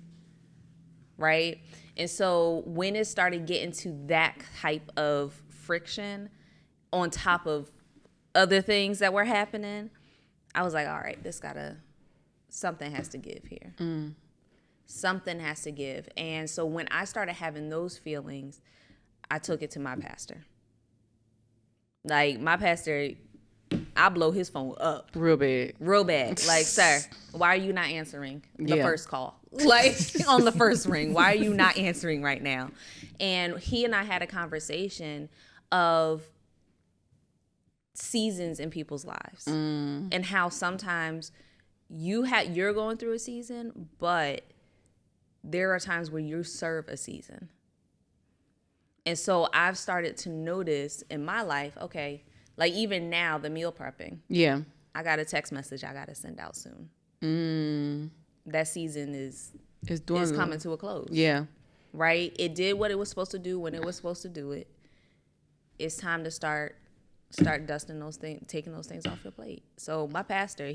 [SPEAKER 1] right? And so when it started getting to that type of friction on top of other things that were happening, I was like, all right, something has to give here. Something has to give. And so when I started having those feelings, I took it to my pastor. Like, my pastor, I blow his phone up. Real bad. Like, sir, why are you not answering the first call? Like, on the first ring, why are you not answering right now? And he and I had a conversation of seasons in people's lives and how sometimes you're going through a season, but there are times where you serve a season. And so I've started to notice in my life, okay, like even now, the meal prepping. Yeah. I got a text message I got to send out soon. That season is coming to a close. Yeah. Right? It did what it was supposed to do when it was supposed to do it. It's time to start dusting those things, taking those things off your plate. So my pastor,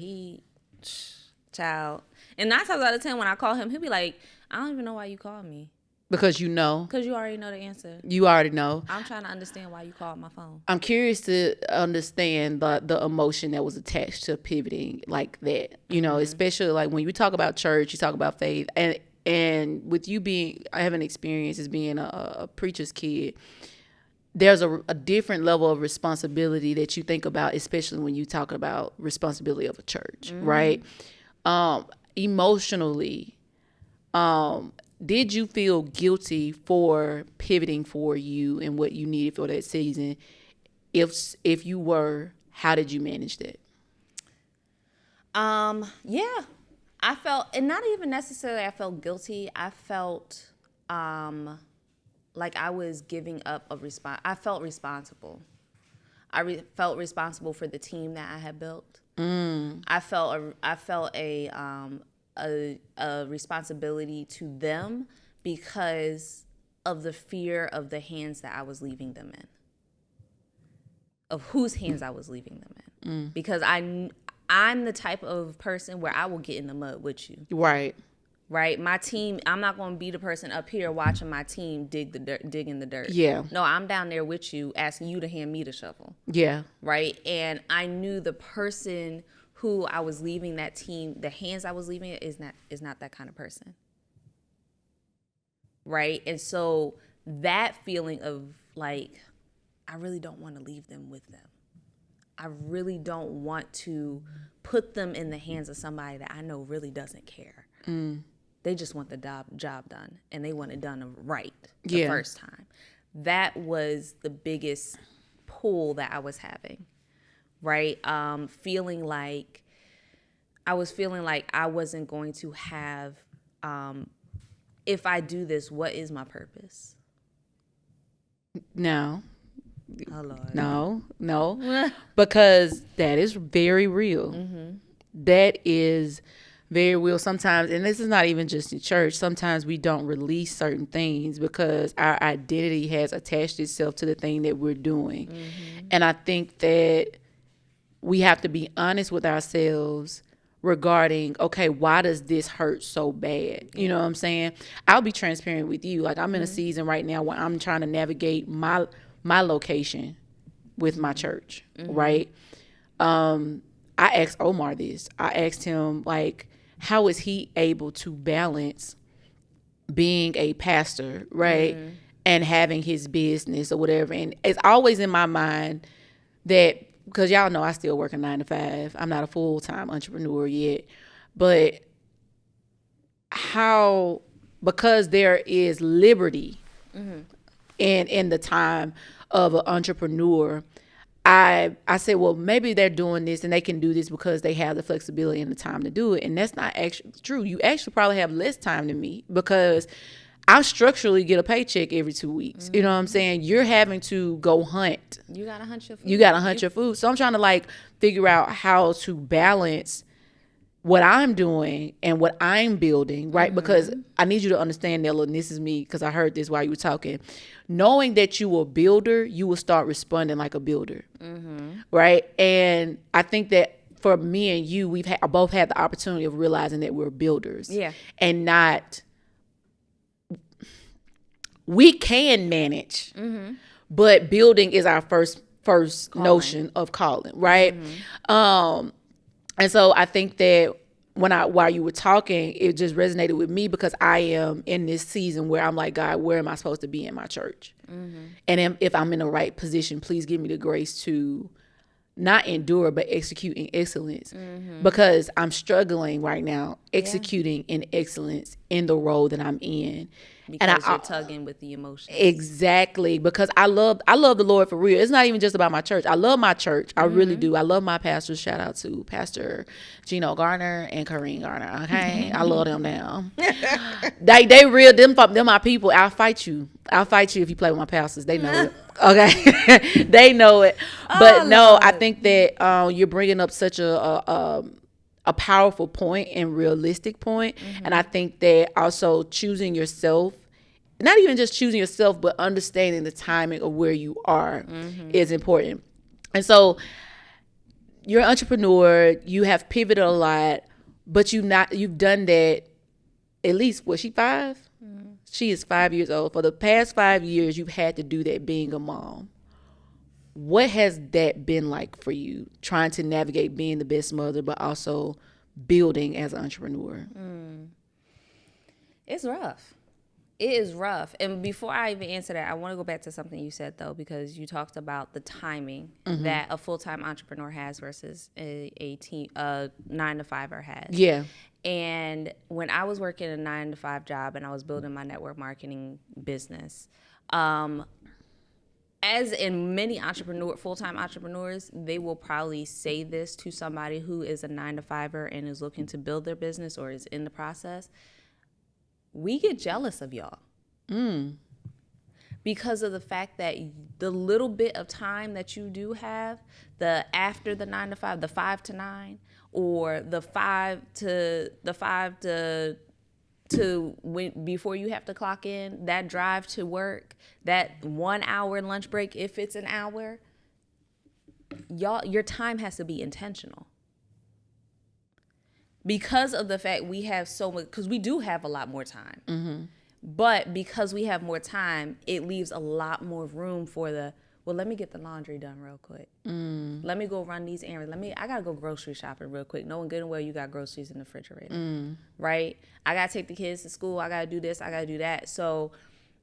[SPEAKER 1] child. And 9 times out of 10, when I call him, he'll be like, I don't even know why you called me.
[SPEAKER 3] Because you know.
[SPEAKER 1] Because you already know the answer.
[SPEAKER 3] You already know.
[SPEAKER 1] I'm trying to understand why you called my phone.
[SPEAKER 3] I'm curious to understand the emotion that was attached to pivoting like that. You know, especially like when you talk about church, you talk about faith. And with you having experience as being a preacher's kid, there's a different level of responsibility that you think about, especially when you talk about responsibility of a church, right? Emotionally, did you feel guilty for pivoting for you and what you needed for that season? If you were, how did you manage that?
[SPEAKER 1] Yeah, I felt, and not even necessarily I felt guilty. I felt like I was giving up I felt responsible. Felt responsible for the team that I had built. I felt a responsibility to them because of the fear of the hands that I was leaving them in, of whose hands I was leaving them in. Because I'm the type of person where I will get in the mud with you. Right. My team, I'm not going to be the person up here watching my team dig in the dirt.
[SPEAKER 3] Yeah.
[SPEAKER 1] No, I'm down there with you, asking you to hand me the shovel.
[SPEAKER 3] Yeah.
[SPEAKER 1] Right. And I knew the person who I was leaving that team, the hands I was leaving it is not that kind of person. Right. And so that feeling of like, I really don't want to leave them with them. I really don't want to put them in the hands of somebody that I know really doesn't care. They just want the job done, and they want it done right the first time. That was the biggest pull that I was having, right? Feeling like I wasn't going to have, if I do this, what is my purpose?
[SPEAKER 3] No.
[SPEAKER 1] Oh, Lord.
[SPEAKER 3] No. Because that is very real. That is very real sometimes, and this is not even just in church. Sometimes we don't release certain things because our identity has attached itself to the thing that we're doing. And I think that we have to be honest with ourselves regarding, okay, why does this hurt so bad? You know what I'm saying? I'll be transparent with you. Like, I'm in a season right now where I'm trying to navigate my location with my church, right? I asked Omar this. I asked him, like, how is he able to balance being a pastor, right, and having his business or whatever? And it's always in my mind that, because y'all know I still work a 9 to 5. I'm not a full-time entrepreneur yet. But how, because there is liberty in the time of an entrepreneur, I said, well, maybe they're doing this and they can do this because they have the flexibility and the time to do it. And that's not actually true. You actually probably have less time than me because I structurally get a paycheck every 2 weeks. You know what I'm saying? You're having to go hunt.
[SPEAKER 1] You got to hunt your food.
[SPEAKER 3] You got to hunt your food. So I'm trying to like figure out how to balance what I'm doing and what I'm building, right? Because I need you to understand, Nella, and this is me because I heard this while you were talking. Knowing that you a builder, you will start responding like a builder, right? And I think that for me and you, we've both had the opportunity of realizing that we're builders, and not. We can manage, but building is our first notion of calling, right? And so I think that while you were talking, it just resonated with me because I am in this season where I'm like, God, where am I supposed to be in my church? And if I'm in the right position, please give me the grace to not endure, but execute in excellence, because I'm struggling right now, executing in excellence in the role that I'm in.
[SPEAKER 1] Because you're tugging with the emotions.
[SPEAKER 3] Exactly. Because I love the Lord for real. It's not even just about my church. I love my church. I really do. I love my pastors. Shout out to Pastor Gino Garner and Corrine Garner. Okay. I love them now. They real, them my people. I'll fight you if you play with my pastors. They know it. Okay. They know it. But I think that you're bringing up such a powerful point and realistic point. And I think that also choosing yourself, not even just choosing yourself, but understanding the timing of where you are is important. And so you're an entrepreneur, you have pivoted a lot, but you've done that at least, was she 5? She is 5 years old. For the past 5 years, you've had to do that being a mom. What has that been like for you, trying to navigate being the best mother, but also building as an entrepreneur?
[SPEAKER 1] It's rough. It is rough. And before I even answer that, I want to go back to something you said, though, because you talked about the timing that a full-time entrepreneur has versus a 9-to-5er has.
[SPEAKER 3] Yeah.
[SPEAKER 1] And when I was working a 9-to-5 job and I was building my network marketing business, as in many full-time entrepreneurs, they will probably say this to somebody who is a 9-to-5er and is looking to build their business or is in the process. We get jealous of y'all. because of the fact that the little bit of time that you do have, the after the 9 to 5, the 5 to 9, or the 5 to when before you have to clock in, that drive to work, that 1 hour lunch break, if it's an hour, your time has to be intentional. Because of the fact we have so much, because we do have a lot more time. Mm-hmm. But because we have more time, it leaves a lot more room for let me get the laundry done real quick. Let me go run these errands. I gotta go grocery shopping real quick. Knowing good and well you got groceries in the refrigerator, right? I gotta take the kids to school. I gotta do this. I gotta do that. So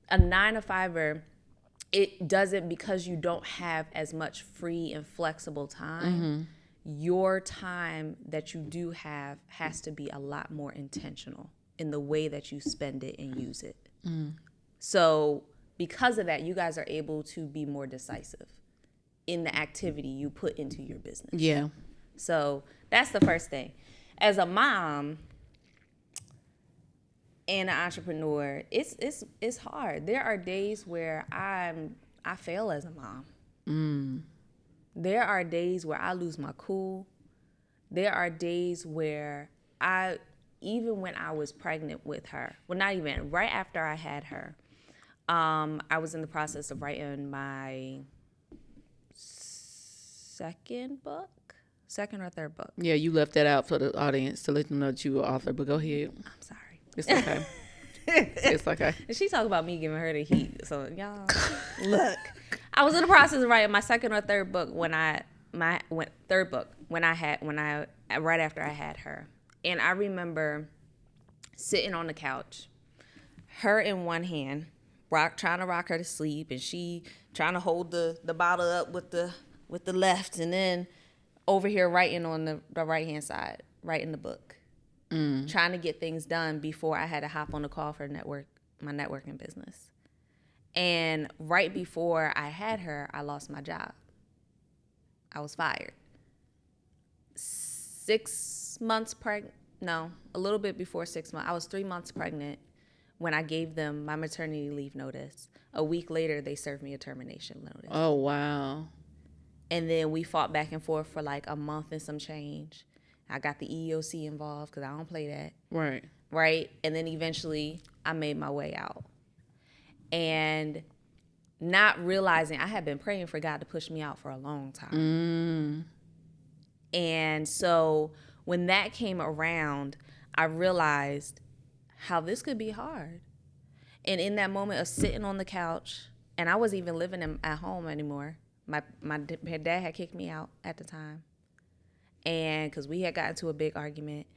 [SPEAKER 1] a 9 to 5er, it doesn't, because you don't have as much free and flexible time. Your time that you do have has to be a lot more intentional in the way that you spend it and use it. So because of that, you guys are able to be more decisive in the activity you put into your business.
[SPEAKER 3] Yeah.
[SPEAKER 1] So that's the first thing. As a mom and an entrepreneur, it's hard. There are days where I fail as a mom. There are days where I lose my cool. There are days where even when I was pregnant with her, well, not even, right after I had her, I was in the process of writing my second or third book.
[SPEAKER 3] Yeah, you left that out for the audience to let them know that you were author, but go ahead.
[SPEAKER 1] I'm sorry.
[SPEAKER 3] It's okay. It's okay.
[SPEAKER 1] And she talked about me giving her the heat. So y'all, look, I was in the process of writing my second or third book right after I had her. And I remember sitting on the couch, her in one hand, trying to rock her to sleep, and she trying to hold the bottle up with the left, and then over here writing on the right hand side, writing the book, trying to get things done before I had to hop on the call for my networking business. And right before I had her, I lost my job. I was fired. 6 months pregnant. No, a little bit before 6 months. I was 3 months pregnant when I gave them my maternity leave notice. A week later, they served me a termination notice.
[SPEAKER 3] Oh, wow.
[SPEAKER 1] And then we fought back and forth for like a month and some change. I got the EEOC involved because I don't play that. Right? And then eventually I made my way out. And not realizing, I had been praying for God to push me out for a long time. And so when that came around, I realized how this could be hard. And in that moment of sitting on the couch, and I wasn't even living at home anymore. My dad had kicked me out at the time. And because we had gotten into a big argument,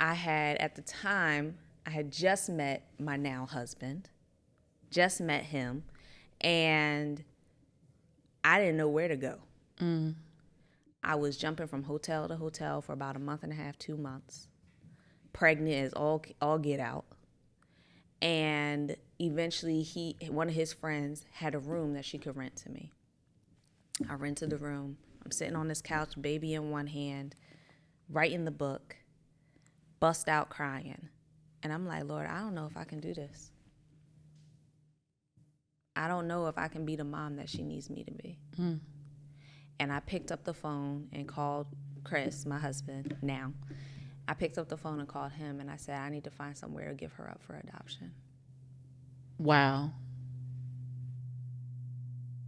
[SPEAKER 1] at the time, I had just met my now husband, just met him, and I didn't know where to go. I was jumping from hotel to hotel for about a month and a half, 2 months, pregnant as all get out. And eventually one of his friends had a room that she could rent to me. I rented the room. I'm sitting on this couch, baby in one hand, writing the book, bust out crying. And I'm like, Lord, I don't know if I can do this. I don't know if I can be the mom that she needs me to be. And I picked up the phone and called Chris, my husband now. I picked up the phone and called him, and I said, I need to find somewhere to give her up for adoption.
[SPEAKER 3] Wow.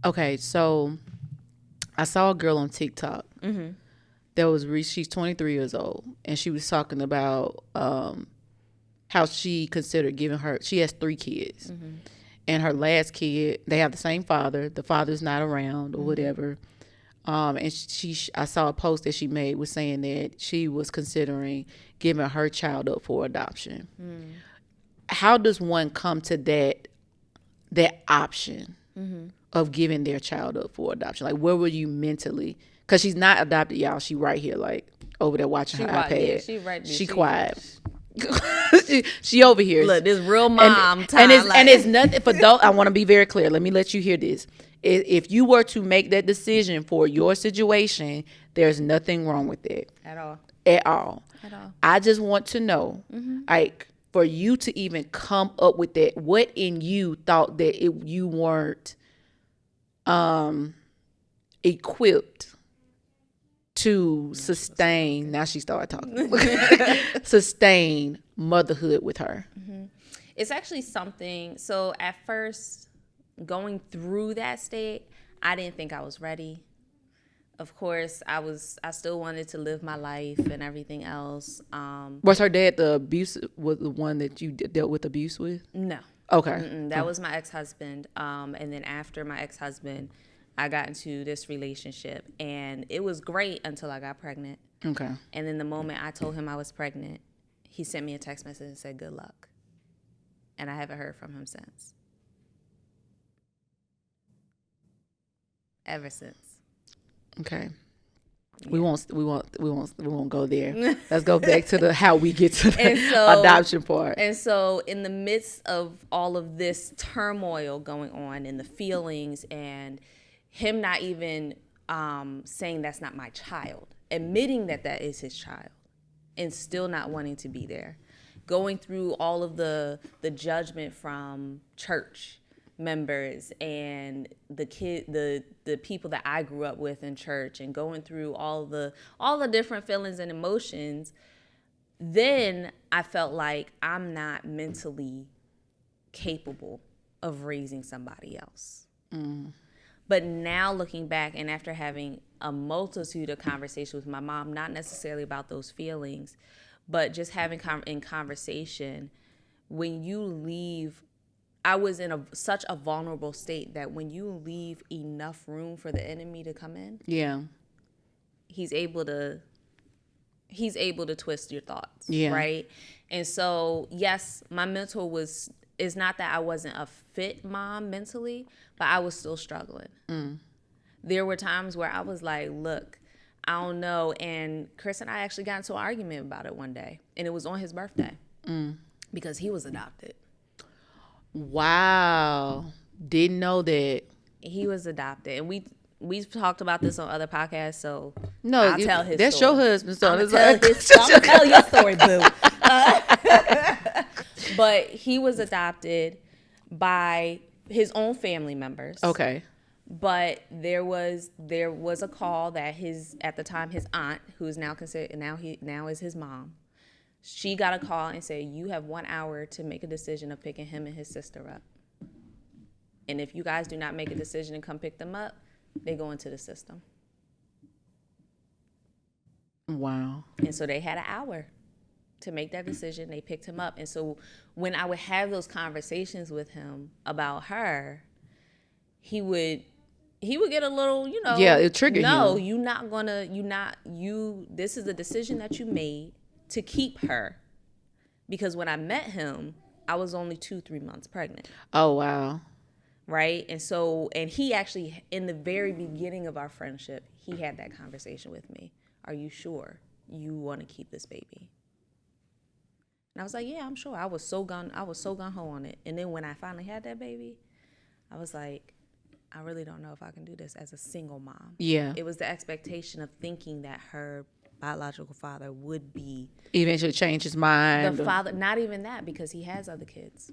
[SPEAKER 3] Okay, so I saw a girl on TikTok. She's 23 years old, and she was talking about how she considered giving she has 3 kids. And her last kid, they have the same father. The father's not around or whatever. And I saw a post that she made was saying that she was considering giving her child up for adoption. How does one come to that option of giving their child up for adoption? Like, where were you mentally? Because she's not adopted, y'all. She right here, like, over there watching her iPad.
[SPEAKER 1] Yeah,
[SPEAKER 3] she quiet. she over here.
[SPEAKER 1] Look, this real mom time.
[SPEAKER 3] And it's nothing for those. I want to be very clear. Let me let you hear this. If you were to make that decision for your situation, there's nothing wrong with it.
[SPEAKER 1] At all.
[SPEAKER 3] I just want to know, like, for you to even come up with that, what in you thought that you weren't equipped to sustain, now she started talking, sustain motherhood with her?
[SPEAKER 1] It's actually something, so at first, going through that state, I didn't think I was ready. Of course, I still wanted to live my life and everything else.
[SPEAKER 3] Was her dad the one that you dealt with abuse with?
[SPEAKER 1] No.
[SPEAKER 3] Okay.
[SPEAKER 1] That was my ex-husband. And then after my ex-husband, I got into this relationship, and it was great until I got pregnant.
[SPEAKER 3] Okay.
[SPEAKER 1] And then the moment I told him I was pregnant, he sent me a text message and said, "Good luck." And I haven't heard from him since. Ever since.
[SPEAKER 3] Okay. Yeah. We won't go there. Let's go back to how we get to the adoption part.
[SPEAKER 1] And so in the midst of all of this turmoil going on and the feelings and him not even saying that's not my child, admitting that is his child and still not wanting to be there, going through all of the judgment from church members and the people that I grew up with in church, and going through all the different feelings and emotions, then I felt like I'm not mentally capable of raising somebody else. But now looking back, and after having a multitude of conversations with my mom, not necessarily about those feelings, but just having in conversation, when you leave, I was in such a vulnerable state that when you leave enough room for the enemy to come in, he's able to twist your thoughts, right? And so, yes, my mental is not that I wasn't a fit mom mentally, but I was still struggling. There were times where I was like, look, I don't know. And Chris and I actually got into an argument about it one day, and it was on his birthday because he was adopted.
[SPEAKER 3] Wow. Didn't know that.
[SPEAKER 1] He was adopted. And we've talked about this on other podcasts, so
[SPEAKER 3] no,
[SPEAKER 1] I'll tell his
[SPEAKER 3] that's
[SPEAKER 1] story.
[SPEAKER 3] Your husband's story.
[SPEAKER 1] I'm tell your story, boo. But he was adopted by his own family members.
[SPEAKER 3] Okay.
[SPEAKER 1] But there was a call that at the time his aunt, who is now considered now is his mom, she got a call and said, "You have 1 hour to make a decision of picking him and his sister up. And if you guys do not make a decision and come pick them up, they go into the system."
[SPEAKER 3] Wow.
[SPEAKER 1] And so they had an hour to make that decision. They picked him up. And so when I would have those conversations with him about her, he would get a little,
[SPEAKER 3] it triggered
[SPEAKER 1] no,
[SPEAKER 3] him.
[SPEAKER 1] This is a decision that you made to keep her. Because when I met him, I was only 2-3 months pregnant.
[SPEAKER 3] Oh, wow.
[SPEAKER 1] Right? And he actually, in the very beginning of our friendship, he had that conversation with me. "Are you sure you want to keep this baby?" And I was like, "Yeah, I'm sure." I was so gung-ho on it. And then when I finally had that baby, I was like, I really don't know if I can do this as a single mom.
[SPEAKER 3] Yeah.
[SPEAKER 1] It was the expectation of thinking that her biological father would be
[SPEAKER 3] eventually change his mind.
[SPEAKER 1] The father, not even that, because he has other kids.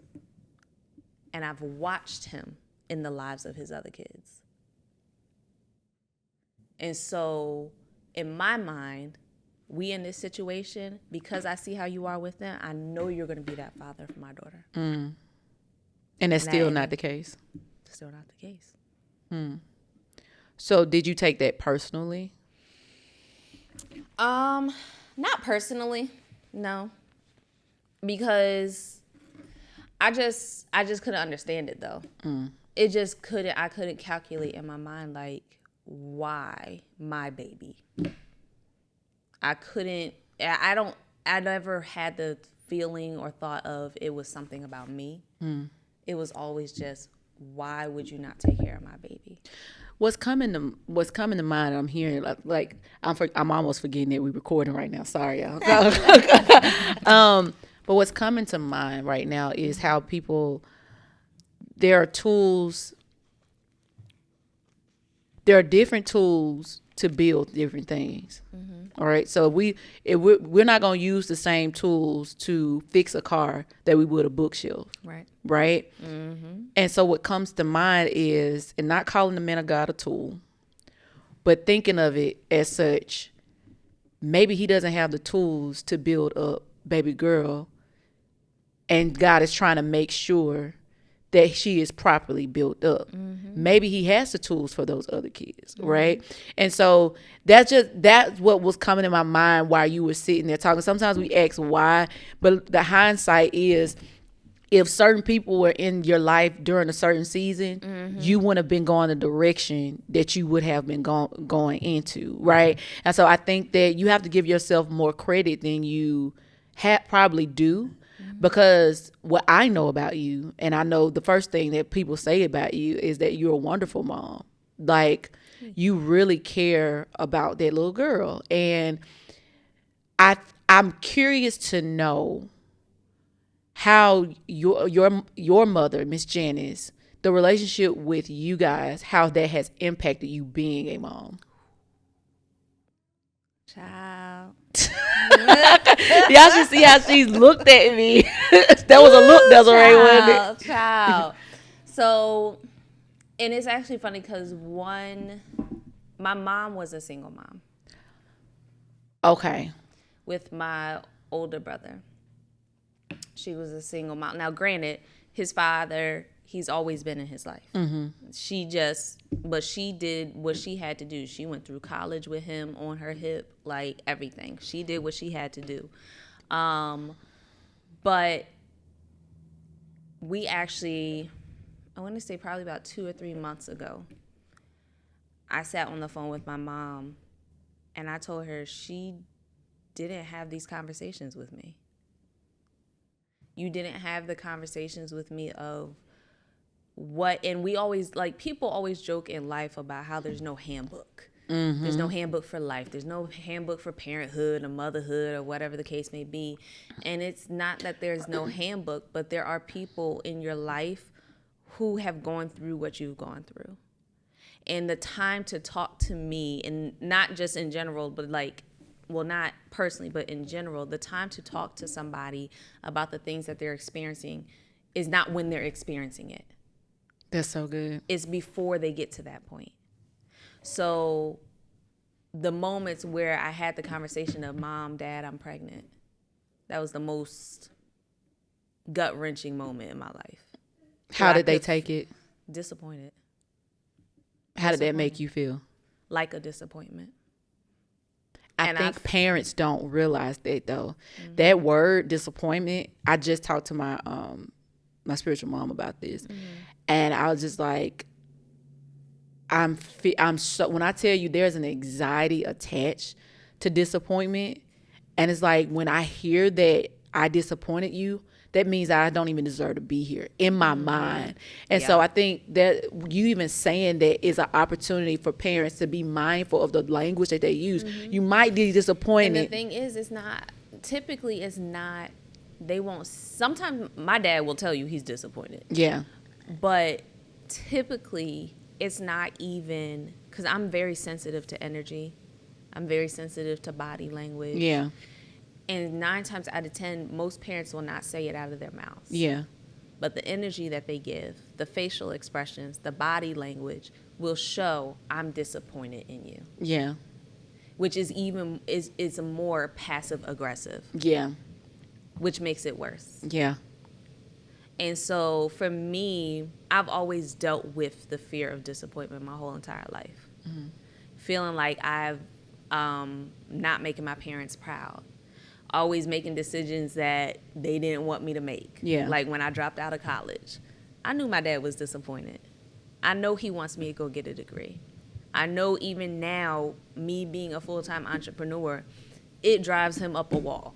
[SPEAKER 1] And I've watched him in the lives of his other kids. And so in my mind, we in this situation, because I see how you are with them, I know you're going to be that father for my daughter.
[SPEAKER 3] And that's still not the case.
[SPEAKER 1] Still not the case.
[SPEAKER 3] So did you take that personally?
[SPEAKER 1] Not personally, no. Because I just couldn't understand it though. It just I couldn't calculate in my mind, like, why my baby? I never had the feeling or thought of it was something about me. It was always just, why would you not take care of my baby?
[SPEAKER 3] What's coming to mind? I'm hearing like I'm almost forgetting that we're recording right now. Sorry, y'all. But what's coming to mind right now is how there are different tools to build different things. All right. So we're not going to use the same tools to fix a car that we would a bookshelf.
[SPEAKER 1] Right.
[SPEAKER 3] Right. Mm-hmm. And so what comes to mind is, and not calling the man of God a tool, but thinking of it as such, maybe he doesn't have the tools to build up baby girl, and God is trying to make sure that she is properly built up. Mm-hmm. Maybe he has the tools for those other kids, mm-hmm. right? And so that's what was coming in my mind while you were sitting there talking. Sometimes we ask why, but the hindsight is, if certain people were in your life during a certain season, mm-hmm. you wouldn't have been going the direction that you would have been going into, right? And so I think that you have to give yourself more credit than you probably do. Because what I know about you, and I know the first thing that people say about you is that you're a wonderful mom. Like, you really care about that little girl. And I'm curious to know how your mother, Miss Janice, the relationship with you guys, how that has impacted you being a mom.
[SPEAKER 1] Child.
[SPEAKER 3] Y'all should see how she looked at me. That was a look, Desiree, wasn't it?
[SPEAKER 1] Child. So, and it's actually funny because my mom was a single mom.
[SPEAKER 3] Okay.
[SPEAKER 1] With my older brother. She was a single mom. Now, granted, his father, he's always been in his life. Mm-hmm. She did what she had to do. She went through college with him on her hip, like everything. She did what she had to do. But we actually, I want to say probably about 2 or 3 months ago, I sat on the phone with my mom and I told her she didn't have these conversations with me. You didn't have the conversations with me of and we always, like, people always joke in life about how there's no handbook. Mm-hmm. There's no handbook for life. There's no handbook for parenthood or motherhood or whatever the case may be. And it's not that there's no handbook, but there are people in your life who have gone through what you've gone through. And the time to talk to me, and not just in general, but not personally, but in general, the time to talk to somebody about the things that they're experiencing is not when they're experiencing it.
[SPEAKER 3] That's so good.
[SPEAKER 1] It's before they get to that point. So the moments where I had the conversation of, Mom, Dad, I'm pregnant, that was the most gut-wrenching moment in my life.
[SPEAKER 3] How did they take it?
[SPEAKER 1] Disappointed.
[SPEAKER 3] How did that make you feel?
[SPEAKER 1] Like a disappointment.
[SPEAKER 3] I think parents don't realize that, though. Mm-hmm. That word, disappointment, I just talked to my spiritual mom about this. Mm-hmm. And I was just like, I'm so, when I tell you there's an anxiety attached to disappointment, and it's like, when I hear that I disappointed you, that means I don't even deserve to be here in my mind. And so I think that you even saying that is an opportunity for parents to be mindful of the language that they use. Mm-hmm. You might be disappointed.
[SPEAKER 1] And the thing is, they won't, sometimes my dad will tell you he's disappointed.
[SPEAKER 3] Yeah.
[SPEAKER 1] But typically it's not even, because I'm very sensitive to energy. I'm very sensitive to body language.
[SPEAKER 3] Yeah.
[SPEAKER 1] And 9 times out of 10, most parents will not say it out of their mouths.
[SPEAKER 3] Yeah.
[SPEAKER 1] But the energy that they give, the facial expressions, the body language will show, I'm disappointed in you.
[SPEAKER 3] Yeah.
[SPEAKER 1] Which is is more passive aggressive.
[SPEAKER 3] Yeah.
[SPEAKER 1] Which makes it worse.
[SPEAKER 3] Yeah.
[SPEAKER 1] And so for me, I've always dealt with the fear of disappointment my whole entire life. Mm-hmm. Feeling like I've not making my parents proud. Always making decisions that they didn't want me to make.
[SPEAKER 3] Yeah.
[SPEAKER 1] Like when I dropped out of college, I knew my dad was disappointed. I know he wants me to go get a degree. I know even now, me being a full-time entrepreneur, it drives him up a wall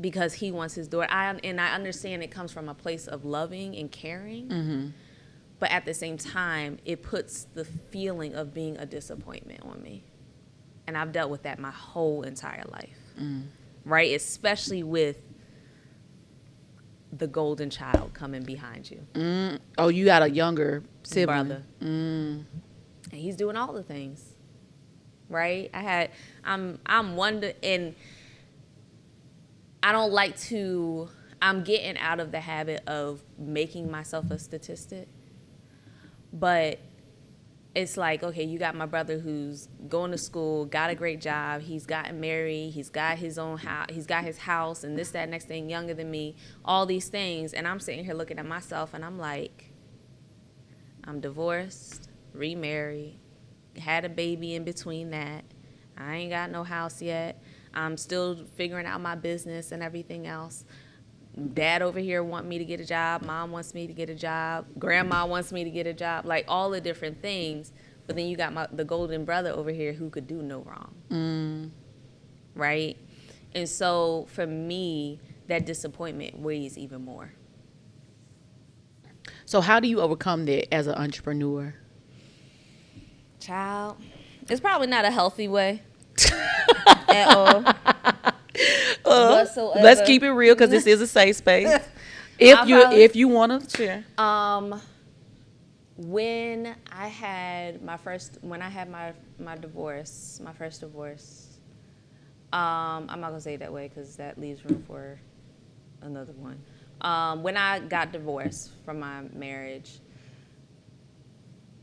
[SPEAKER 1] because he wants his daughter. I understand it comes from a place of loving and caring, mm-hmm. but at the same time, it puts the feeling of being a disappointment on me. And I've dealt with that my whole entire life. Mm. Right? Especially with the golden child coming behind you. Mm.
[SPEAKER 3] Oh, you got a younger sibling.
[SPEAKER 1] Brother. Mm. And he's doing all the things. right? I'm wonder, and I don't like to. I'm getting out of the habit of making myself a statistic, but it's like, okay, you got my brother who's going to school, got a great job, he's gotten married, he's got his own house, he's got his house, and this, that, next thing, younger than me, all these things, and I'm sitting here looking at myself, and I'm like, I'm divorced, remarried, had a baby in between that, I ain't got no house yet, I'm still figuring out my business and everything else. Dad over here want me to get a job. Mom wants me to get a job. Grandma wants me to get a job. Like all the different things. But then you got the golden brother over here who could do no wrong. Right? And so for me, that disappointment weighs even more.
[SPEAKER 3] So how do you overcome that as an entrepreneur?
[SPEAKER 1] Child, it's probably not a healthy way at all.
[SPEAKER 3] Let's keep it real because this is a safe space. If you want to share.
[SPEAKER 1] When I had my first divorce, I'm not gonna say it that way because that leaves room for another one. When I got divorced from my marriage,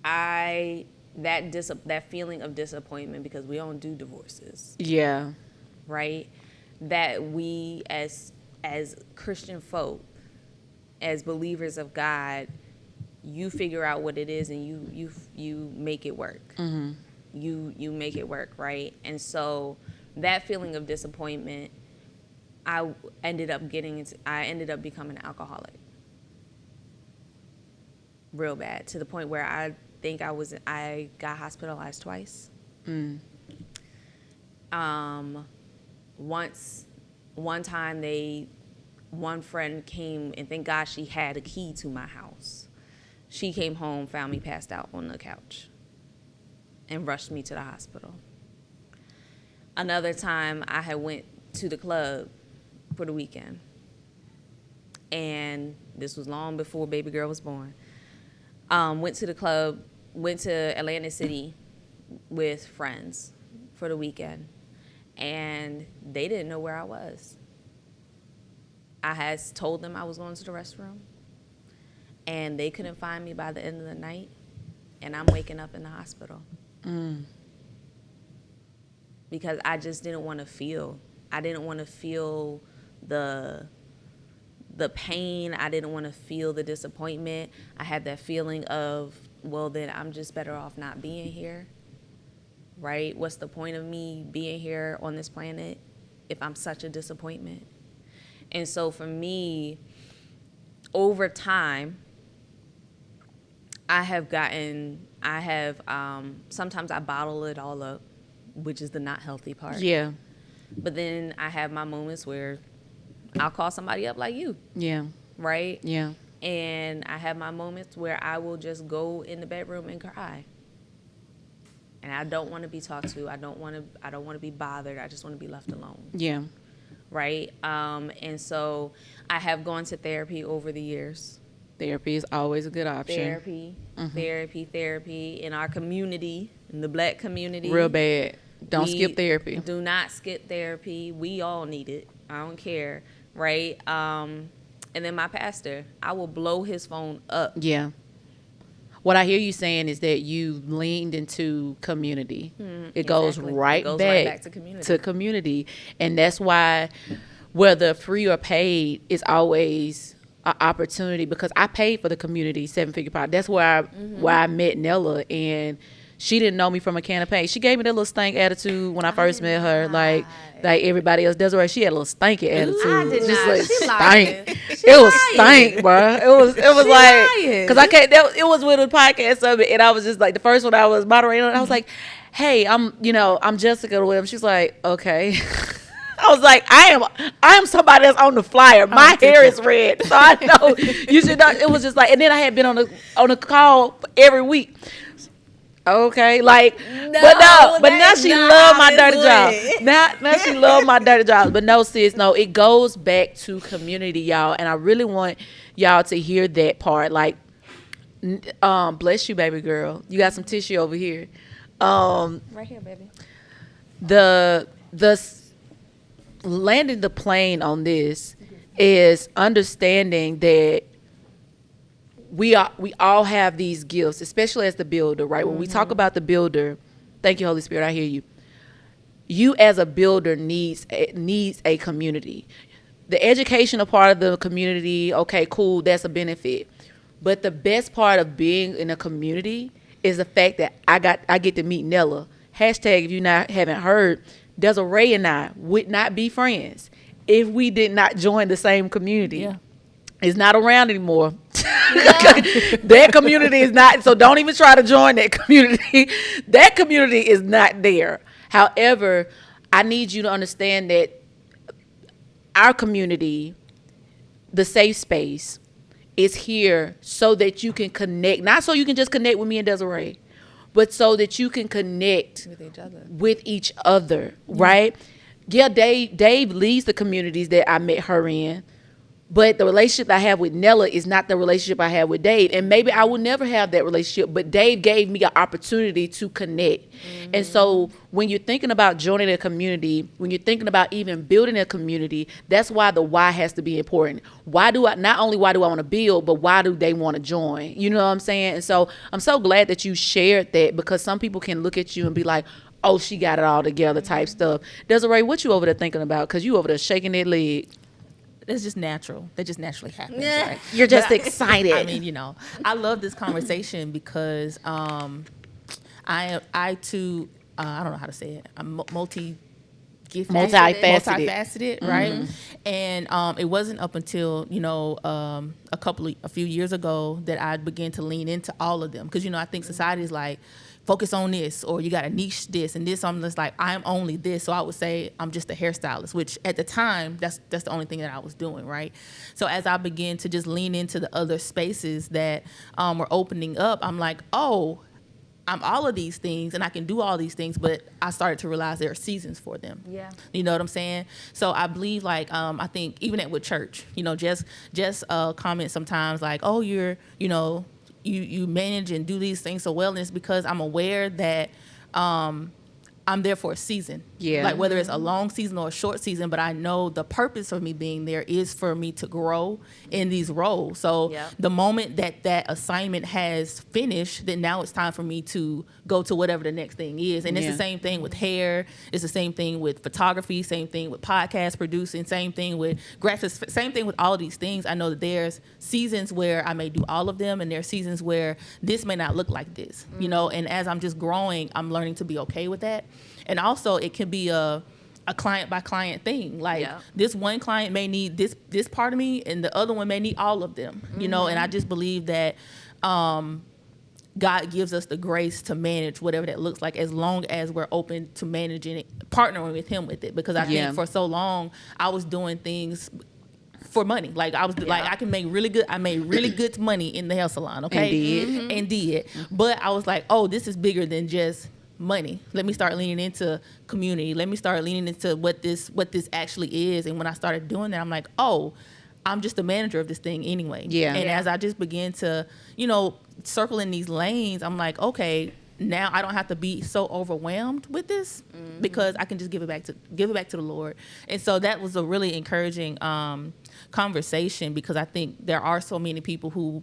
[SPEAKER 1] that feeling of disappointment, because we don't do divorces.
[SPEAKER 3] Yeah.
[SPEAKER 1] Right? That we as Christian folk, as believers of God, you figure out what it is and you make it work. Mm-hmm. You make it work, right? And so that feeling of disappointment, I ended up becoming an alcoholic. Real bad, to the point where I think I got hospitalized twice. One time one friend came, and thank God she had a key to my house. She came home, found me passed out on the couch, and rushed me to the hospital. Another time I had went to the club for the weekend, and this was long before baby girl was born. Went to the club, went to Atlantic City with friends for the weekend, and they didn't know where I was. I had told them I was going to the restroom, and they couldn't find me by the end of the night, and I'm waking up in the hospital. Because I just didn't want to feel. I didn't want to feel the pain. I didn't want to feel the disappointment. I had that feeling of, well, then I'm just better off not being here, right? What's the point of me being here on this planet if I'm such a disappointment? And so for me, over time, sometimes I bottle it all up, which is the not healthy part.
[SPEAKER 3] Yeah.
[SPEAKER 1] But then I have my moments where I'll call somebody up like you.
[SPEAKER 3] Yeah.
[SPEAKER 1] Right?
[SPEAKER 3] Yeah.
[SPEAKER 1] And I have my moments where I will just go in the bedroom and cry. And I don't want to be talked to. I don't want to be bothered. I just want to be left alone.
[SPEAKER 3] Yeah.
[SPEAKER 1] Right? And so I have gone to therapy over the years.
[SPEAKER 3] Therapy is always a good option.
[SPEAKER 1] Therapy in our community, in the black community.
[SPEAKER 3] Real bad. Don't skip therapy.
[SPEAKER 1] Do not skip therapy. We all need it. I don't care. Right? And then my pastor, I will blow his phone up.
[SPEAKER 3] Yeah. What I hear you saying is that you leaned into community. It goes right back to community. And that's why, whether free or paid, it's always an opportunity, because I paid for the community 7-figure pod. That's where I met Nella, and she didn't know me from a can of paint. She gave me that little stank attitude when I first met her, like everybody else does. Right? She had a little stanky attitude.
[SPEAKER 1] I did
[SPEAKER 3] just
[SPEAKER 1] not.
[SPEAKER 3] like
[SPEAKER 1] She
[SPEAKER 3] stank. It was stank, bro. It was like, because I can't. It was with a podcast of it, and I was just like, the first one I was moderating on, I was like, hey, I'm Jessica Williams. She's like, okay. I was like, I am somebody that's on the flyer. My hair is red, so I know you should not. It was just like, and then I had been on a call every week. Okay, like, but now she loved my dirty job. Now she loved my dirty job. But no, sis, no, it goes back to community, y'all, and I really want y'all to hear that part. Like, bless you, baby girl. You got some tissue over here.
[SPEAKER 1] Right here, baby.
[SPEAKER 3] the landing the plane on this is understanding that we all have these gifts, especially as the builder, right? When we talk about the builder, thank you, Holy Spirit, I hear you. You as a builder needs a community. The educational part of the community, okay, cool, that's a benefit. But the best part of being in a community is the fact that I get to meet Nella. Hashtag, if you haven't heard, Desiree and I would not be friends if we did not join the same community.
[SPEAKER 4] Yeah.
[SPEAKER 3] It's not around anymore. That community is not, so don't even try to join that community. That community is not there. However, I need you to understand that our community, the safe space, is here so that you can connect. Not so you can just connect with me and Desiree, but so that you can connect with each other, right? Yeah, Dave leads the communities that I met her in. But the relationship I have with Nella is not the relationship I have with Dave. And maybe I will never have that relationship, but Dave gave me an opportunity to connect. Mm-hmm. And so when you're thinking about joining a community, when you're thinking about even building a community, that's why the why has to be important. Not only why do I want to build, but why do they want to join? You know what I'm saying? And so I'm so glad that you shared that, because some people can look at you and be like, oh, she got it all together type stuff. Desiree, what you over there thinking about? Because you over there shaking that leg.
[SPEAKER 4] It's just natural. That just naturally happens. Right?
[SPEAKER 3] You're just excited.
[SPEAKER 4] I mean, I love this conversation because I too, I don't know how to say it. I'm multifaceted, right? Mm-hmm. And it wasn't up until a few years ago that I began to lean into all of them, because I think society is like, focus on this, or you got to niche this and this. I'm just like, I'm only this. So I would say I'm just a hairstylist, which at the time, that's the only thing that I was doing, right? So as I began to just lean into the other spaces that were opening up, I'm like, oh, I'm all of these things and I can do all these things, but I started to realize there are seasons for them. Yeah. You know what I'm saying? So I believe I think even with church, Jess comments sometimes like, oh, you're, you manage and do these things so well, and it's because I'm aware that I'm there for a season. Yeah. Like whether it's a long season or a short season, but I know the purpose of me being there is for me to grow in these roles. So the moment that assignment has finished, then now it's time for me to go to whatever the next thing is. And it's the same thing with hair. It's the same thing with photography, same thing with podcast producing, same thing with graphics, same thing with all of these things. I know that there's seasons where I may do all of them, and there are seasons where this may not look like this, and as I'm just growing, I'm learning to be okay with that. And also it can be a client by client thing. Like this one client may need this part of me, and the other one may need all of them, and I just believe that God gives us the grace to manage whatever that looks like, as long as we're open to managing it, partnering with him with it. Because I think for so long I was doing things for money. Like I was like, I made really good money in the hair salon. Okay. And did. But I was like, oh, this is bigger than just money. Let me start leaning into community. Let me start leaning into what this actually is. And when I started doing that, I'm like, oh, I'm just the manager of this thing anyway. Yeah. And as I just began to, circle in these lanes, I'm like, okay, now I don't have to be so overwhelmed with this, because I can just give it back to the Lord. And so that was a really encouraging conversation, because I think there are so many people who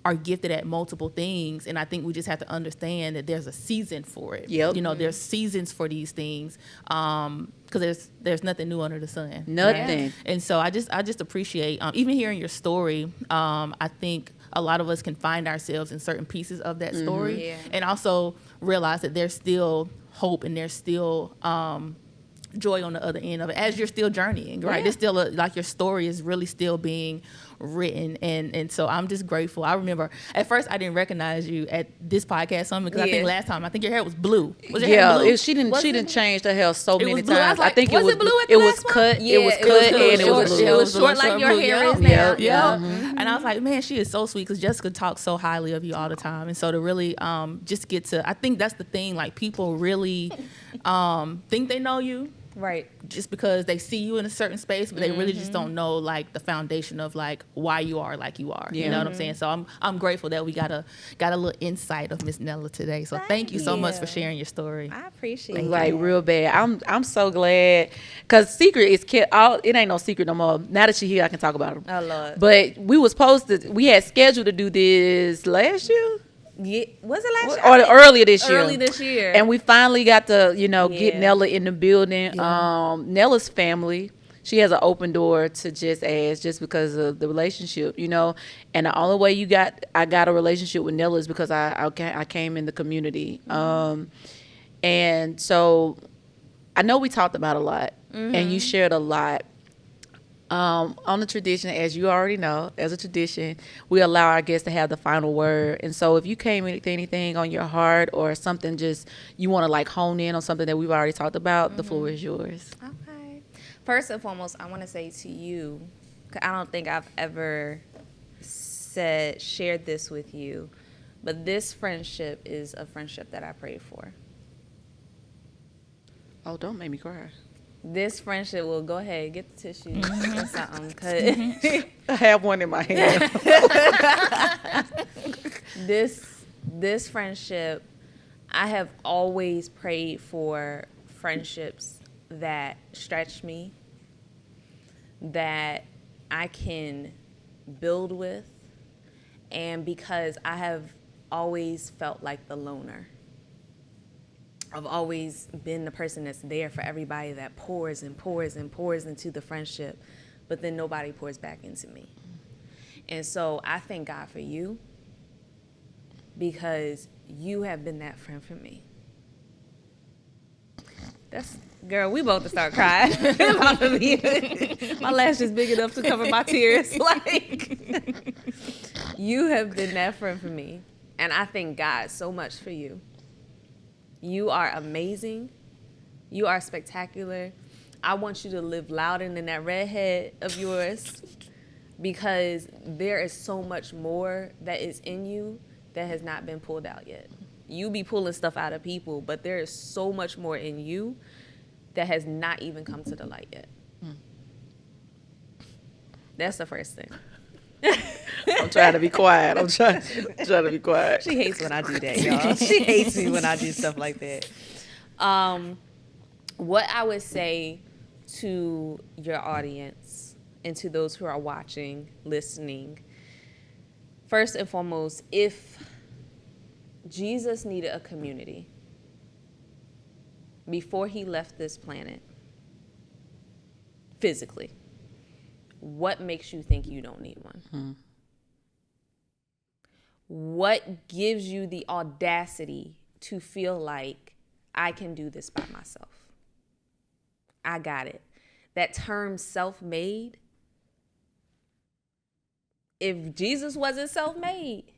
[SPEAKER 4] are gifted at multiple things, and I think we just have to understand that there's a season for it. Yep. There's seasons for these things, because there's nothing new under the sun.
[SPEAKER 3] Nothing.
[SPEAKER 4] Right? And so I just appreciate even hearing your story. I think a lot of us can find ourselves in certain pieces of that story, and also realize that there's still hope and there's still joy on the other end of it as you're still journeying, right? There's still like your story is really still being written, and so I'm just grateful. I remember at first I didn't recognize you at this podcast because I think last time your hair was blue. Was your hair blue?
[SPEAKER 3] She didn't change her hair so many times.
[SPEAKER 1] I think
[SPEAKER 3] it was
[SPEAKER 1] blue.
[SPEAKER 3] It was cut. It was cut, and it was blue.
[SPEAKER 1] It was short like your hair is now.
[SPEAKER 4] Yeah. And I was like, man, she is so sweet, because Jessica talks so highly of you all the time, and so to really just get to, I think that's the thing, like people really think they know you.
[SPEAKER 1] Right.
[SPEAKER 4] Just because they see you in a certain space, but they really just don't know like the foundation of like why you are like you are. You know what I'm saying? So I'm grateful that we got a little insight of Miss Nella today. So thank you so much for sharing your story.
[SPEAKER 1] I appreciate it.
[SPEAKER 3] Like real bad. I'm so glad, because secret is kept out. It ain't no secret no more. Now that you're here, I can talk about them.
[SPEAKER 1] Oh Lord.
[SPEAKER 3] But we had scheduled to do this last year.
[SPEAKER 1] Yeah, was it last year?
[SPEAKER 3] Or earlier this year.
[SPEAKER 1] Early this year.
[SPEAKER 3] And we finally got to, get
[SPEAKER 1] Yeah.
[SPEAKER 3] Nella in the building. Nella's family, she has an open door to Jess Ask, just because of the relationship, And the only way I got a relationship with Nella is because I came in the community. And so I know we talked about a lot, and you shared a lot. On the tradition, as you already know, as a tradition, we allow our guests to have the final word. And so if you came with anything on your heart or something just you want to like hone in on something that we've already talked about, the floor is yours.
[SPEAKER 1] Okay. First and foremost, I want to say to you, 'cause I don't think I've ever shared this with you, but this friendship is a friendship that I prayed for.
[SPEAKER 3] Oh, don't make me cry.
[SPEAKER 1] This friendship will go ahead, get the tissue or something. 'Cause
[SPEAKER 3] I have one in my hand.
[SPEAKER 1] this friendship, I have always prayed for friendships that stretch me, that I can build with, and because I have always felt like the loner. I've always been the person that's there for everybody, that pours and pours and pours into the friendship, but then nobody pours back into me. And so I thank God for you, because you have been that friend for me. Girl, we both to start crying. My lash is big enough to cover my tears. Like, you have been that friend for me, and I thank God so much for you. You are amazing. You are spectacular. I want you to live louder than that redhead of yours, because there is so much more that is in you that has not been pulled out yet. You be pulling stuff out of people, but there is so much more in you that has not even come to the light yet. That's the first thing.
[SPEAKER 3] I'm trying to be quiet. I'm trying to be quiet.
[SPEAKER 1] She hates when I do that, y'all. She hates me when I do stuff like that. What I would say to your audience and to those who are watching, listening, first and foremost, if Jesus needed a community before he left this planet physically, what makes you think you don't need one? What gives you the audacity to feel like I can do this by myself? I got it. That term self-made, if Jesus wasn't self-made,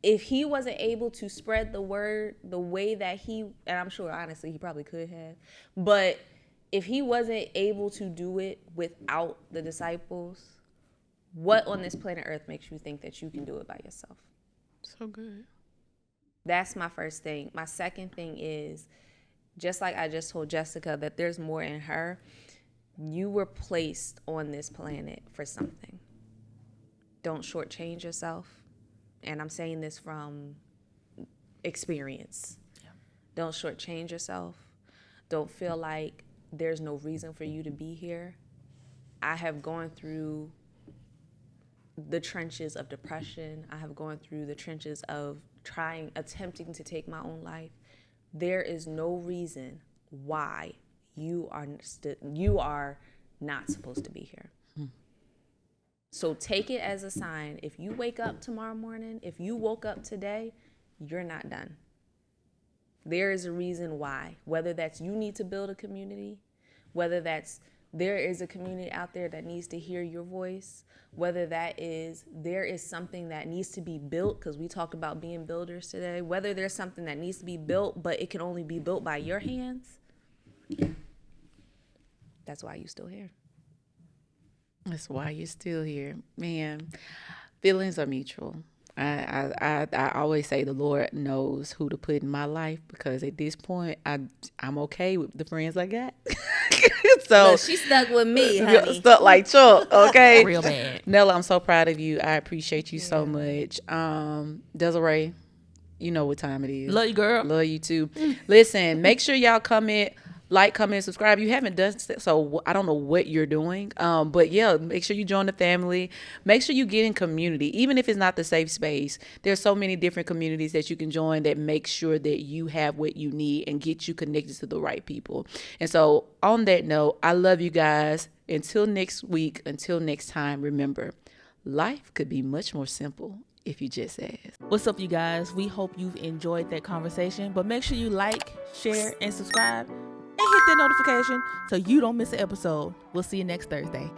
[SPEAKER 1] if he wasn't able to spread the word the way that and I'm sure honestly he probably could have, but if he wasn't able to do it without the disciples, what on this planet Earth makes you think that you can do it by yourself?
[SPEAKER 3] So good.
[SPEAKER 1] That's my first thing. My second thing is, just like I just told Jessica that there's more in her, you were placed on this planet for something. Don't shortchange yourself. And I'm saying this from experience. Yeah. Don't shortchange yourself. Don't feel like there's no reason for you to be here. I have gone through the trenches of depression. I have gone through the trenches of attempting to take my own life. There is no reason why you are not supposed to be here. So take it as a sign. If you wake up tomorrow morning, if you woke up today, you're not done. There is a reason why, whether that's you need to build a community, whether that's there is a community out there that needs to hear your voice, whether that is there is something that needs to be built, because we talked about being builders today, whether there's something that needs to be built, but it can only be built by your hands, that's why you're still here.
[SPEAKER 3] That's why you're still here. Man, feelings are mutual. I always say the Lord knows who to put in my life, because at this point I'm okay with the friends I got. So
[SPEAKER 1] look, she stuck with me, honey.
[SPEAKER 3] Stuck like chalk, okay?
[SPEAKER 4] Real bad.
[SPEAKER 3] Nella, I'm so proud of you. I appreciate you so much. Desiree, you know what time it is.
[SPEAKER 4] Love you, girl.
[SPEAKER 3] Love you too. Listen, make sure y'all comment, subscribe. You haven't done so. I don't know what you're doing. But yeah, make sure you join the family. Make sure you get in community, even if it's not the safe space. There's so many different communities that you can join that make sure that you have what you need and get you connected to the right people. And so on that note, I love you guys. Until next week, until next time, remember, life could be much more simple if you just ask.
[SPEAKER 4] What's up, you guys? We hope you've enjoyed that conversation, but make sure you like, share, and subscribe, and hit that notification so you don't miss an episode. We'll see you next Thursday.